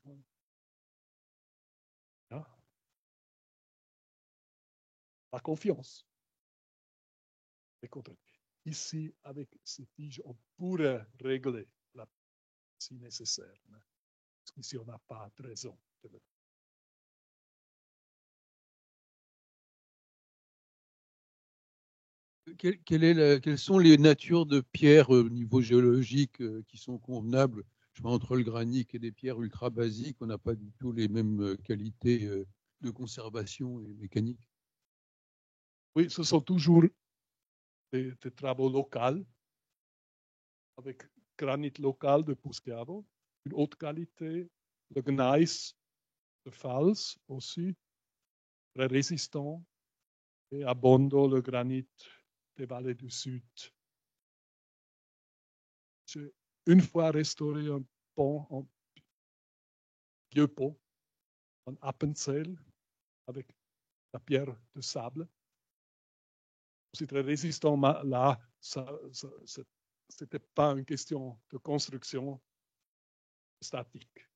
la confiance. Ici, avec ces tiges, on pourrait régler la si nécessaire. Parce qu'ici, on n'a pas de raison de le Quelles sont les natures de pierres au niveau géologique qui sont convenables? Je vois, entre le granit et des pierres ultra basiques, on n'a pas du tout les mêmes qualités de conservation et mécanique. Oui, ce sont toujours des travaux locaux, avec granit local de Puschiavo, une haute qualité, le gneiss de Fals aussi, très résistant, et à Bondo, le granit des vallées du Sud. J'ai une fois restauré un pont, un vieux pont, en Appenzell, avec la pierre de sable. C'est très résistant, mais là, ce n'était pas une question de construction statique.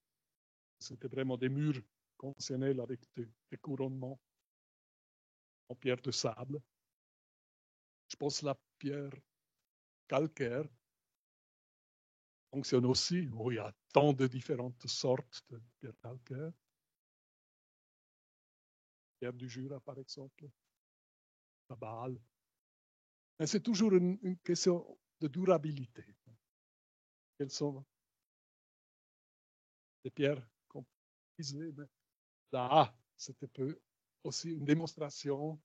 C'était vraiment des murs conventionnels avec des couronnements en pierre de sable. Je pense que la pierre calcaire fonctionne aussi. Oh, il y a tant de différentes sortes de pierre calcaire. Pierre du Jura, par exemple, la Bâle. Mais c'est toujours une question de durabilité. Quelles sont les pierres qu'on peut utiliser? Là, c'était aussi une démonstration,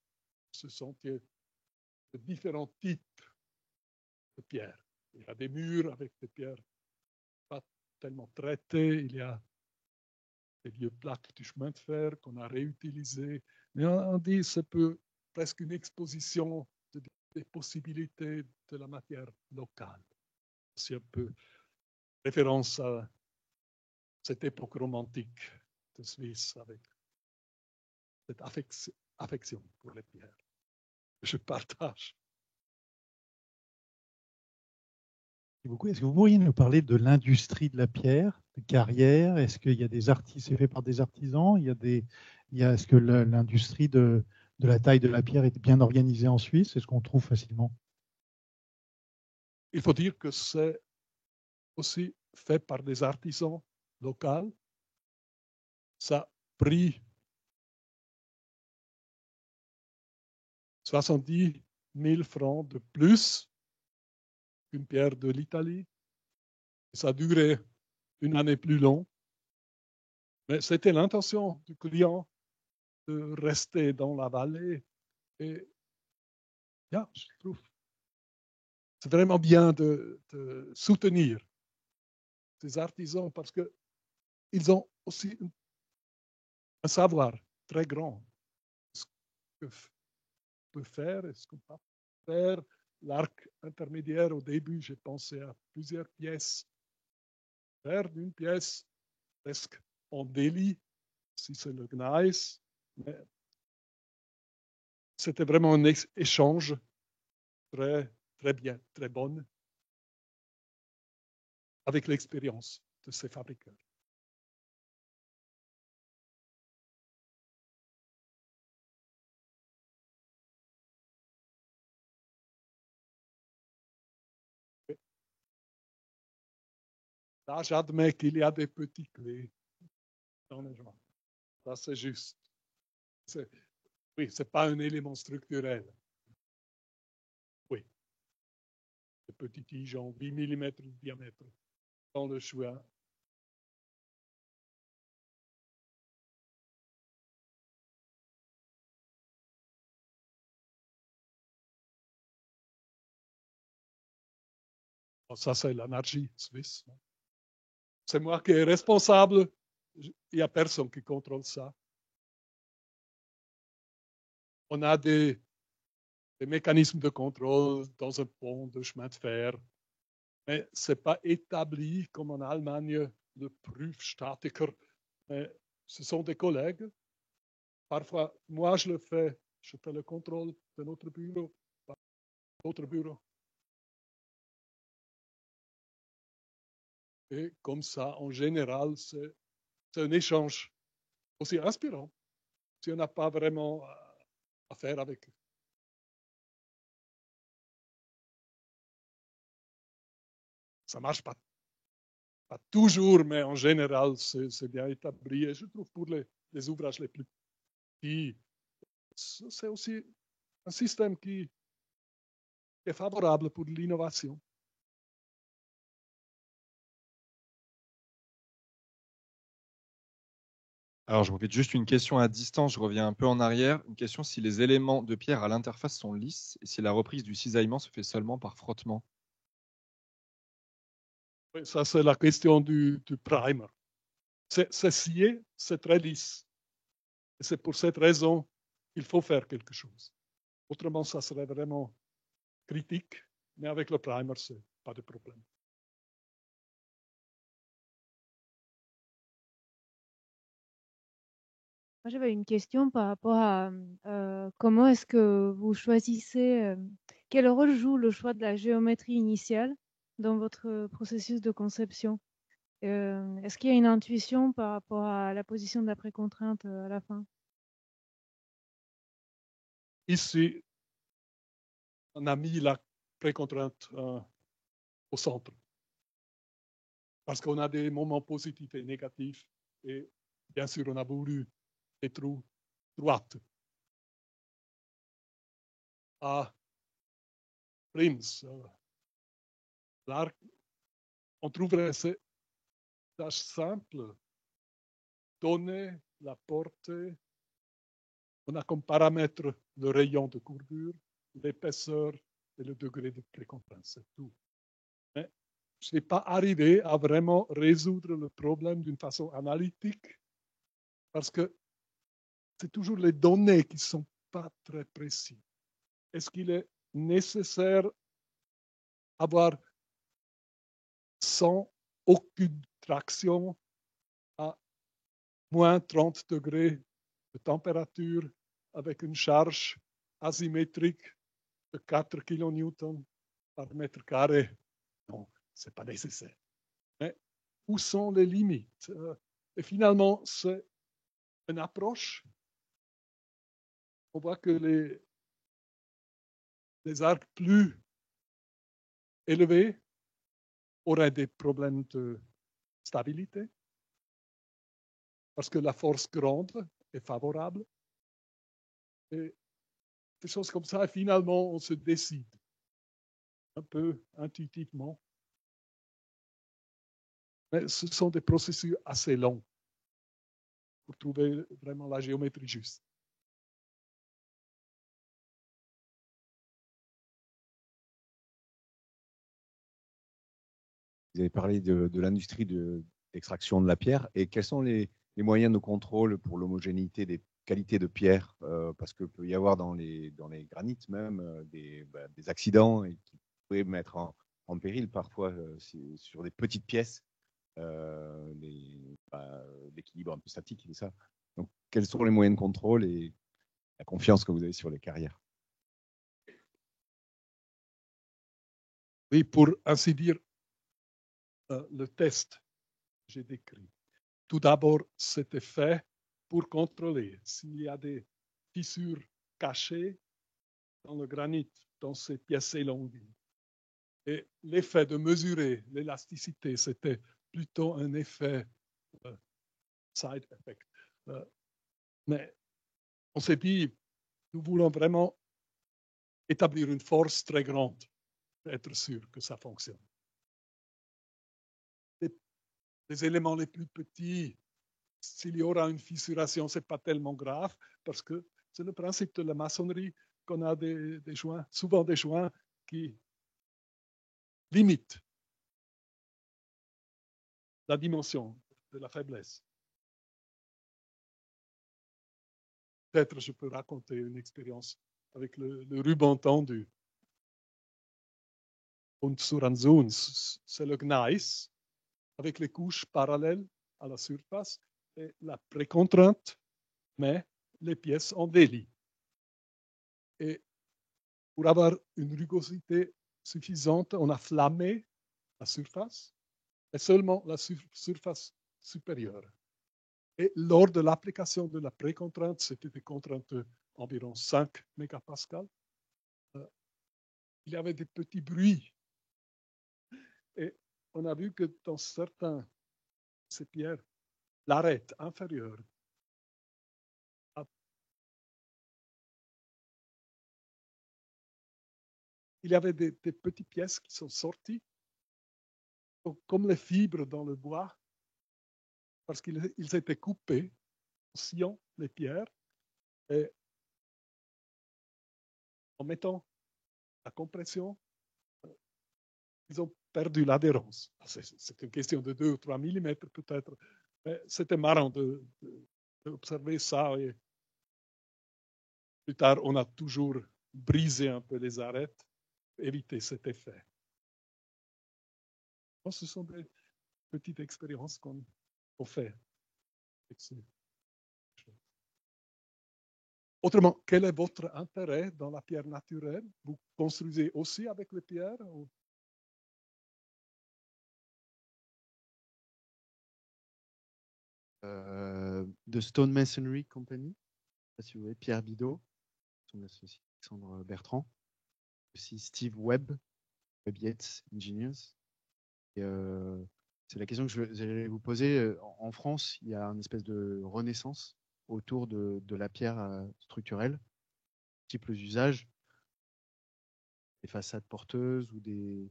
ce sont de différents types de pierres. Il y a des murs avec des pierres pas tellement traitées, il y a des vieux plaques du chemin de fer qu'on a réutilisées. Mais on dit que c'est presque une exposition des possibilités de la matière locale. C'est un peu référence à cette époque romantique de Suisse avec cette affection pour les pierres. Je partage. Est-ce que vous pourriez nous parler de l'industrie de la pierre, de carrière? Est-ce qu'il y a des artistes, c'est fait par des artisans? Est-ce que l'industrie de la taille de la pierre est bien organisée en Suisse? Est-ce qu'on trouve facilement? Il faut dire que c'est aussi fait par des artisans locaux. Ça a pris 70 000 francs de plus qu'une pierre de l'Italie. Ça a duré une année plus long. Mais c'était l'intention du client de rester dans la vallée. Et je trouve c'est vraiment bien de soutenir ces artisans parce qu'ils ont aussi un savoir très grand. Ce que peut faire et ce qu'on peut faire. L'arc intermédiaire, au début, j'ai pensé à plusieurs pièces. Faire d'une pièce presque en délit, si c'est le gneiss. Mais c'était vraiment un échange très, très bien, très bon avec l'expérience de ces fabricants. Là, j'admets qu'il y a des petits clés dans les joints. Ça, c'est juste. Oui, ce n'est pas un élément structurel. Oui. Des petits tiges en 8 mm de diamètre dans le choix. Ça, c'est l'anarchie suisse. C'est moi qui est responsable. Il n'y a personne qui contrôle ça. On a des mécanismes de contrôle dans un pont de chemin de fer, mais ce n'est pas établi comme en Allemagne, le Prüfstatiker. Mais ce sont des collègues. Parfois, moi, je le fais. Je fais le contrôle de notre bureau, d'autres bureaux. Et comme ça, en général, c'est un échange aussi inspirant. Si on n'a pas vraiment à faire avec eux. Ça ne marche pas toujours, mais en général, c'est bien établi. Et je trouve pour les ouvrages les plus petits, c'est aussi un système qui est favorable pour l'innovation. Alors, je vous fais juste une question à distance, je reviens un peu en arrière. Une question si les éléments de pierre à l'interface sont lisses et si la reprise du cisaillement se fait seulement par frottement. Oui, ça, c'est la question du primer. C'est scié, c'est très lisse. Et c'est pour cette raison qu'il faut faire quelque chose. Autrement, ça serait vraiment critique, mais avec le primer, ce n'est pas de problème. Moi, j'avais une question par rapport à comment est-ce que vous choisissez, quel rôle joue le choix de la géométrie initiale dans votre processus de conception? Est-ce qu'il y a une intuition par rapport à la position de la précontrainte à la fin? Ici, on a mis la précontrainte au centre. Parce qu'on a des moments positifs et négatifs. Et bien sûr, on a voulu des trous droites. À Prims, l'arc, on trouverait ces tâches simples. Donner la portée. On a comme paramètre le rayon de courbure, l'épaisseur et le degré de précontrainte. C'est tout. Mais je n'ai pas arrivé à vraiment résoudre le problème d'une façon analytique parce que c'est toujours les données qui ne sont pas très précises. Est-ce qu'il est nécessaire d'avoir sans aucune traction à moins 30 degrés de température avec une charge asymétrique de 4 kN par mètre carré? Non, ce n'est pas nécessaire. Mais où sont les limites? Et finalement, c'est une approche. On voit que les arcs plus élevés auraient des problèmes de stabilité parce que la force grande est favorable. Et des choses comme ça, et finalement, on se décide un peu intuitivement. Mais ce sont des processus assez longs pour trouver vraiment la géométrie juste. Vous avez parlé de l'industrie d'extraction de la pierre. Et quels sont les moyens de contrôle pour l'homogénéité des qualités de pierre parce qu'il peut y avoir dans les granites même des accidents et qui pourraient mettre en péril parfois sur des petites pièces l'équilibre un peu statique et ça. Donc, quels sont les moyens de contrôle et la confiance que vous avez sur les carrières? Oui, pour ainsi dire, le test que j'ai décrit. Tout d'abord, c'était fait pour contrôler s'il y a des fissures cachées dans le granit, dans ces pièces élongées. Et l'effet de mesurer l'élasticité, c'était plutôt un effet side effect. Mais on s'est dit, nous voulons vraiment établir une force très grande pour être sûr que ça fonctionne. Les éléments les plus petits, s'il y aura une fissuration, ce n'est pas tellement grave parce que c'est le principe de la maçonnerie qu'on a des joints, souvent des joints qui limitent la dimension de la faiblesse. Peut-être je peux raconter une expérience avec le ruban tendu. Und sur un zone, c'est le gneiss avec les couches parallèles à la surface et la précontrainte met les pièces en délit. Et pour avoir une rugosité suffisante, on a flammé la surface et seulement la surface supérieure. Et lors de l'application de la précontrainte, c'était des contraintes environ 5 mégapascales, il y avait des petits bruits. Et on a vu que dans certains de ces pierres, l'arête inférieure il y avait des petites pièces qui sont sorties, comme les fibres dans le bois, parce qu'ils étaient coupés en sciant les pierres et en mettant la compression, ils ont perdu l'adhérence. C'est une question de 2 ou 3 millimètres peut-être, mais c'était marrant d'observer ça. Et plus tard, on a toujours brisé un peu les arêtes pour éviter cet effet. Bon, ce sont des petites expériences qu'on fait. Autrement, quel est votre intérêt dans la pierre naturelle? Vous construisez aussi avec les pierres ou... de Stone Masonry Company, si vous voyez, Pierre Bidot, son associé Alexandre Bertrand, aussi Steve Webb, Webb Yates Engineers. Et, c'est la question que j'allais vous poser. En France, il y a une espèce de renaissance autour de la pierre structurelle, multiples usages, des façades porteuses ou des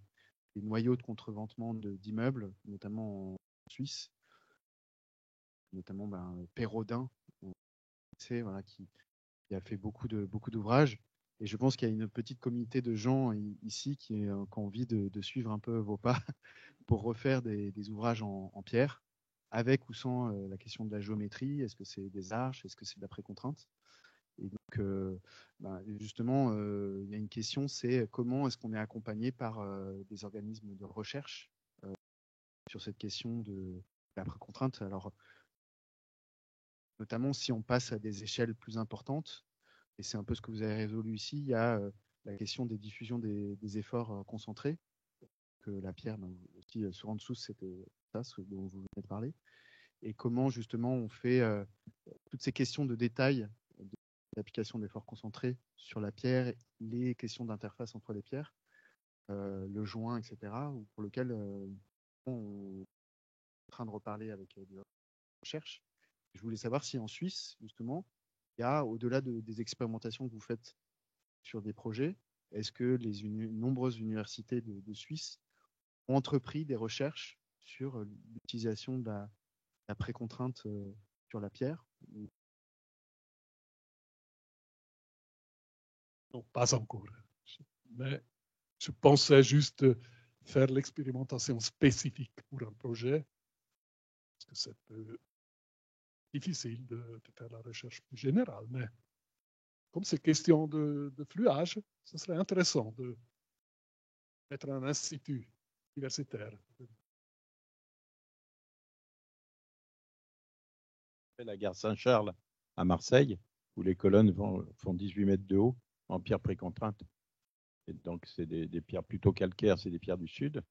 noyaux de contreventement d'immeubles, notamment en Suisse, notamment Perrodin, voilà, qui a fait beaucoup d'ouvrages. Et je pense qu'il y a une petite communauté de gens ici qui ont envie de suivre un peu vos pas pour refaire des ouvrages en pierre, avec ou sans la question de la géométrie. Est-ce que c'est des arches? Est-ce que c'est de la précontrainte? Et donc, justement, il y a une question, c'est comment est-ce qu'on est accompagné par des organismes de recherche sur cette question de la précontrainte? Alors, notamment si on passe à des échelles plus importantes, et c'est un peu ce que vous avez résolu ici, il y a la question des diffusions des efforts concentrés, que la pierre, aussi sur en dessous, c'était ça, ce dont vous venez de parler, et comment justement on fait toutes ces questions de détail, d'application d'efforts concentrés sur la pierre, les questions d'interface entre les pierres, le joint, etc., pour lequel on est en train de reparler avec des recherches. Je voulais savoir si en Suisse, justement, il y a, au-delà des expérimentations que vous faites sur des projets, est-ce que les nombreuses universités de Suisse ont entrepris des recherches sur l'utilisation de la précontrainte sur la pierre? Non, pas encore. Mais je pensais juste faire l'expérimentation spécifique pour un projet, parce que c'est un peu difficile de faire la recherche plus générale. Mais comme c'est question de fluage, ce serait intéressant de mettre un institut universitaire. La gare Saint-Charles à Marseille, où les colonnes font 18 mètres de haut en pierre précontrainte. Et donc, c'est des pierres plutôt calcaires, c'est des pierres du Sud.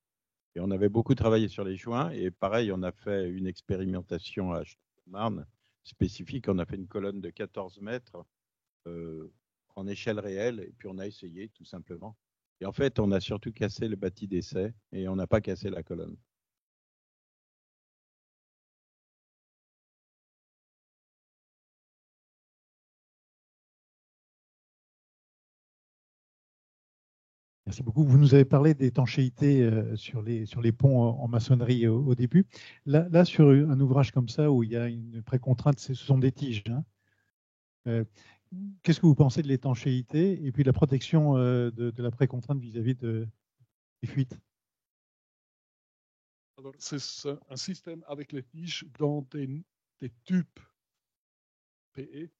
Et on avait beaucoup travaillé sur les joints. Et pareil, on a fait une expérimentation à Marne spécifique. On a fait une colonne de 14 mètres en échelle réelle. Et puis, on a essayé tout simplement. Et en fait, on a surtout cassé le bâti d'essai et on n'a pas cassé la colonne. Merci beaucoup. Vous nous avez parlé d'étanchéité sur les ponts en maçonnerie au début. Là, sur un ouvrage comme ça où il y a une précontrainte, ce sont des tiges. Hein. Qu'est-ce que vous pensez de l'étanchéité et puis la protection de la précontrainte vis-à-vis des fuites? Alors, c'est un système avec les tiges dans des tubes PE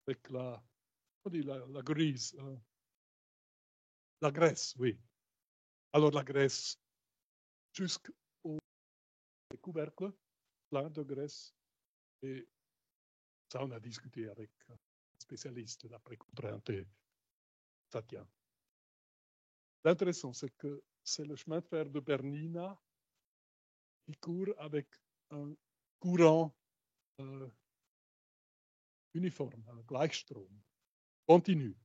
avec la grise, la graisse, oui. Alors la graisse jusqu'au couvercle, plein de graisse. Et ça, on a discuté avec un spécialiste de la précontrainte et ça tient. L'intéressant, c'est que c'est le chemin de fer de Bernina qui court avec un courant uniforme, un Gleichstrom, continu.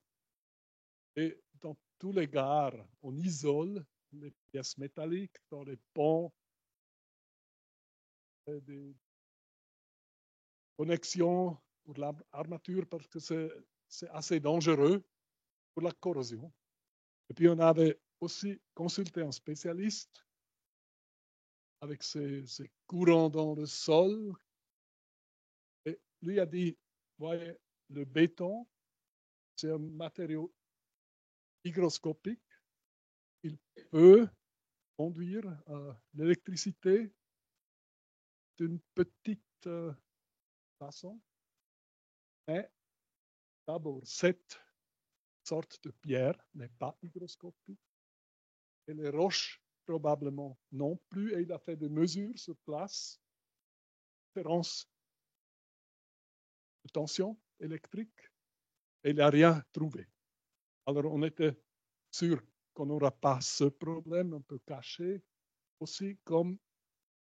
Et dans tous les gares, on isole les pièces métalliques dans les ponts, des connexions pour l'armature parce que c'est assez dangereux pour la corrosion. Et puis on avait aussi consulté un spécialiste avec ces courants dans le sol. Et lui a dit, voyez, le béton, c'est un matériau hygroscopique. Il peut conduire l'électricité d'une petite façon. Mais d'abord, cette sorte de pierre n'est pas hygroscopique. Et les roches, probablement non plus. Et il a fait des mesures sur place, différence de tension électrique, et il n'a rien trouvé. Alors, on était sûr qu'on n'aura pas ce problème un peu caché, aussi comme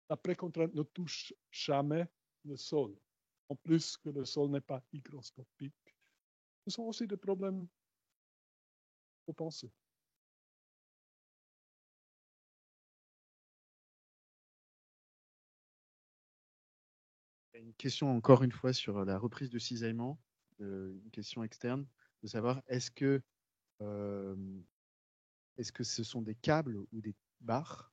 la précontrainte ne touche jamais le sol, en plus que le sol n'est pas hygroscopique. Ce sont aussi des problèmes à penser. Une question encore une fois sur la reprise de cisaillement, une question externe, de savoir est-ce que ce sont des câbles ou des barres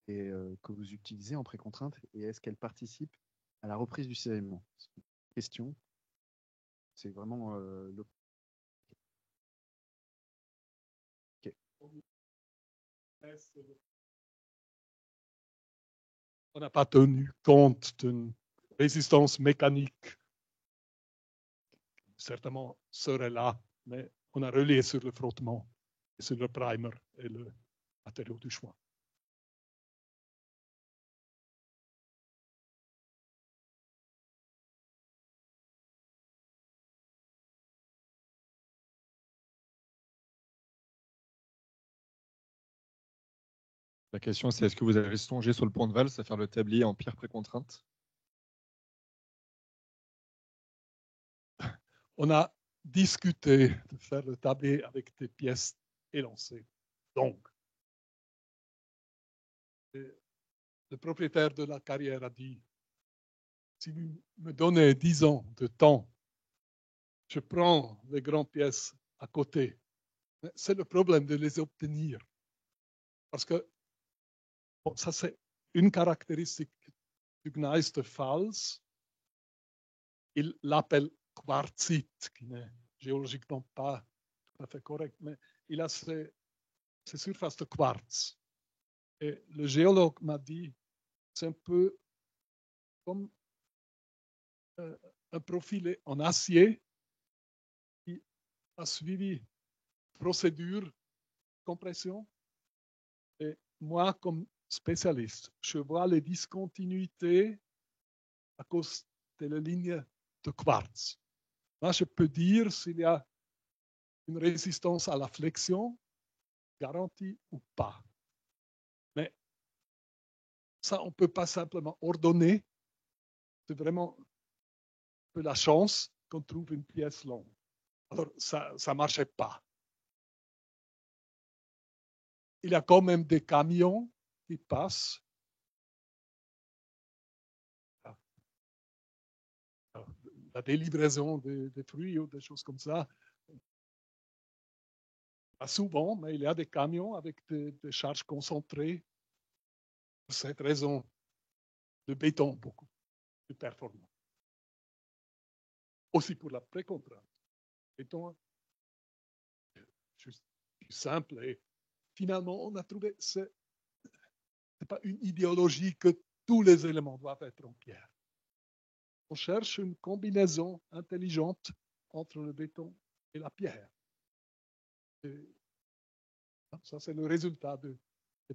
que vous utilisez en précontrainte et est-ce qu'elles participent à la reprise du cisaillement? Question. C'est vraiment On n'a pas tenu compte d'une résistance mécanique. Certainement serait là, mais on a relié sur le frottement, et sur le primer et le matériau du choix. La question, c'est est-ce que vous avez songé sur le pont de valse à faire le tablier en pierre précontrainte? On a discuté de faire le tablier avec des pièces élancées. Donc, le propriétaire de la carrière a dit, si vous me donnez 10 ans de temps, je prends les grandes pièces à côté. C'est le problème de les obtenir. Parce que bon, ça, c'est une caractéristique du gneiss de Pfalz. Il l'appelle quartzite, qui n'est géologiquement pas tout à fait correct, mais il a ces surfaces de quartz. Et le géologue m'a dit, c'est un peu comme un profil en acier qui a suivi procédure de compression. Et moi, comme spécialiste, je vois les discontinuités à cause de la ligne de quartz. Là, je peux dire s'il y a une résistance à la flexion garantie ou pas. Mais ça, on ne peut pas simplement ordonner. C'est vraiment un peu la chance qu'on trouve une pièce longue. Alors, ça ne marchait pas. Il y a quand même des camions qui passent. La délivraison des fruits ou des choses comme ça. Pas souvent, mais il y a des camions avec des charges concentrées. Pour cette raison, le béton beaucoup plus performant. Aussi pour la précontrainte. Le béton, juste plus simple. Et finalement, on a trouvé, ce n'est pas une idéologie que tous les éléments doivent être en pierre. On cherche une combinaison intelligente entre le béton et la pierre. Et ça, c'est le résultat de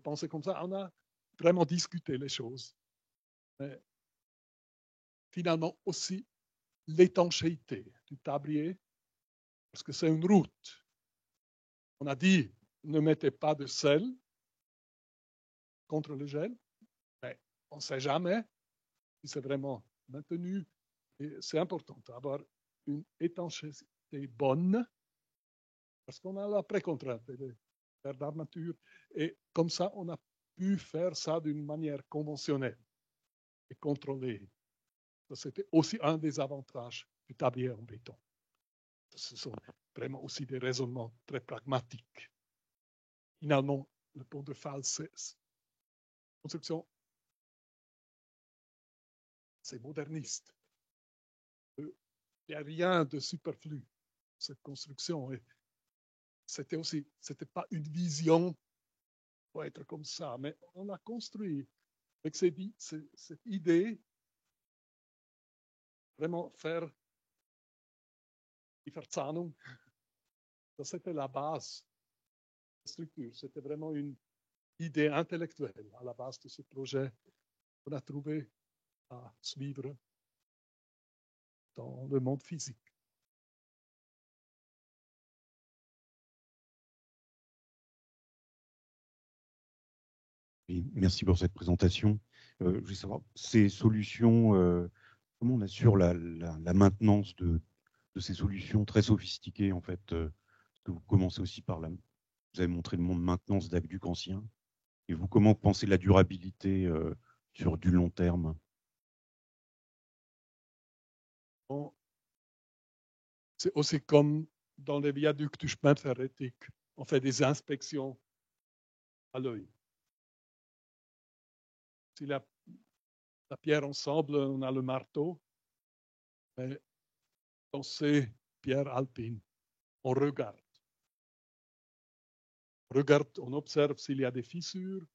penser comme ça. On a vraiment discuté les choses. Mais finalement, aussi l'étanchéité du tablier, parce que c'est une route. On a dit, ne mettez pas de sel contre le gel, mais on ne sait jamais si c'est vraiment maintenu. Et c'est important d'avoir une étanchéité bonne, parce qu'on a la précontrainte d'armature, et comme ça, on a pu faire ça d'une manière conventionnelle et contrôlée. C'était aussi un des avantages du tablier en béton. Ce sont vraiment aussi des raisonnements très pragmatiques. Finalement, le pont de Fals, c'est construction, c'est moderniste. Il n'y a rien de superflu dans cette construction. Et c'était aussi, c'était pas une vision pour être comme ça, mais on a construit avec cette idée vraiment faire die Verzahnung. Ça, c'était la base de la structure. C'était vraiment une idée intellectuelle à la base de ce projet qu'on a trouvé à suivre dans le monde physique. Et merci pour cette présentation. Je voulais savoir, ces solutions, comment on assure la maintenance de ces solutions très sophistiquées, en fait, parce que vous commencez aussi par vous avez montré le monde maintenance d'aqueduc ancien. Et vous, comment pensez la durabilité sur du long terme? Bon, c'est aussi comme dans les viaducs du chemin de fer éthique. On fait des inspections à l'œil. Si la pierre ensemble, on a le marteau. Mais dans ces pierres alpines, on regarde. On regarde, on observe s'il y a des fissures,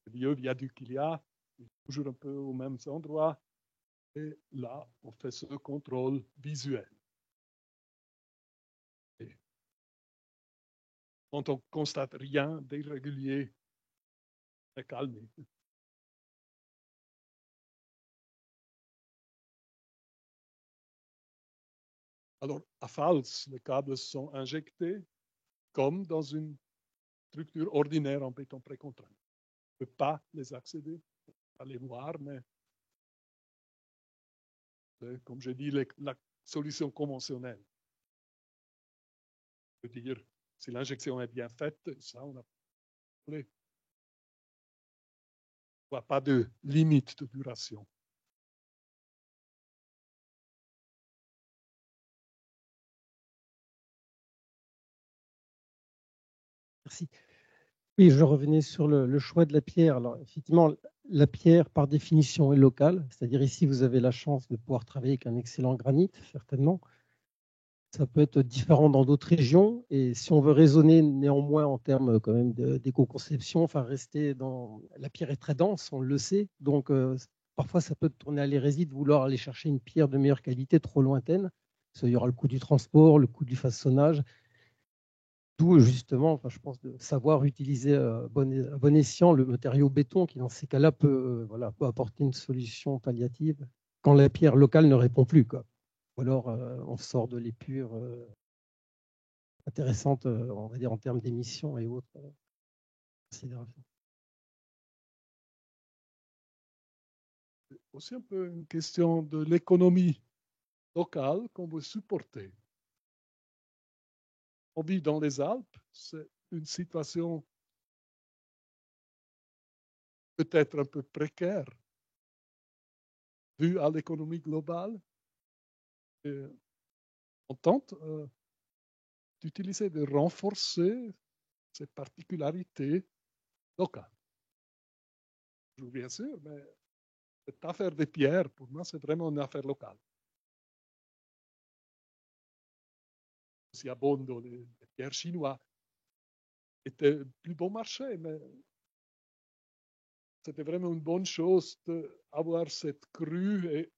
le vieux viaduc qu'il y a, toujours un peu au même endroit. Et là, on fait ce contrôle visuel. Et quand on constate rien d'irrégulier, on est calmé. Alors, à Fals, les câbles sont injectés comme dans une structure ordinaire en béton précontraint. On ne peut pas les accéder, pas les voir, mais comme je dis, la solution conventionnelle. Je veux dire, si l'injection est bien faite, ça, on a ne voit pas de limite de duration. Merci. Oui, je revenais sur le choix de la pierre. Alors, effectivement, la pierre, par définition, est locale. C'est-à-dire, ici, vous avez la chance de pouvoir travailler avec un excellent granit, certainement. Ça peut être différent dans d'autres régions. Et si on veut raisonner néanmoins en termes quand même d'éco-conception, enfin, rester dans. La pierre est très dense, on le sait. Donc, parfois, ça peut tourner à l'hérésie de vouloir aller chercher une pierre de meilleure qualité trop lointaine. Il y aura le coût du transport, le coût du façonnage. D'où justement, enfin, je pense, de savoir utiliser à bon escient le matériau béton qui, dans ces cas-là, peut apporter une solution palliative quand la pierre locale ne répond plus, quoi. Ou alors, on sort de l'épure intéressante, on va dire, en termes d'émissions et autres considérations. C'est aussi un peu une question de l'économie locale qu'on veut supporter. On vit dans les Alpes, c'est une situation peut-être un peu précaire vue à l'économie globale. Et on tente d'utiliser, de renforcer ces particularités locales. Bien sûr, mais cette affaire des pierres, pour moi, c'est vraiment une affaire locale. Si à Bondo, les pierres chinoises étaient plus bon marché, mais c'était vraiment une bonne chose d'avoir cette crue et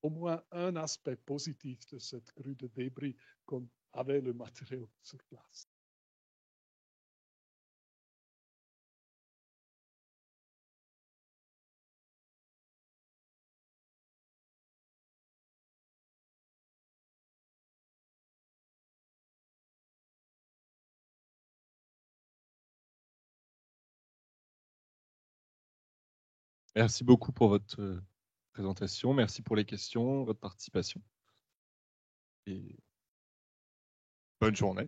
au moins un aspect positif de cette crue de débris qu'on avait le matériau sur place. Merci beaucoup pour votre présentation. Merci pour les questions, votre participation. Et bonne journée.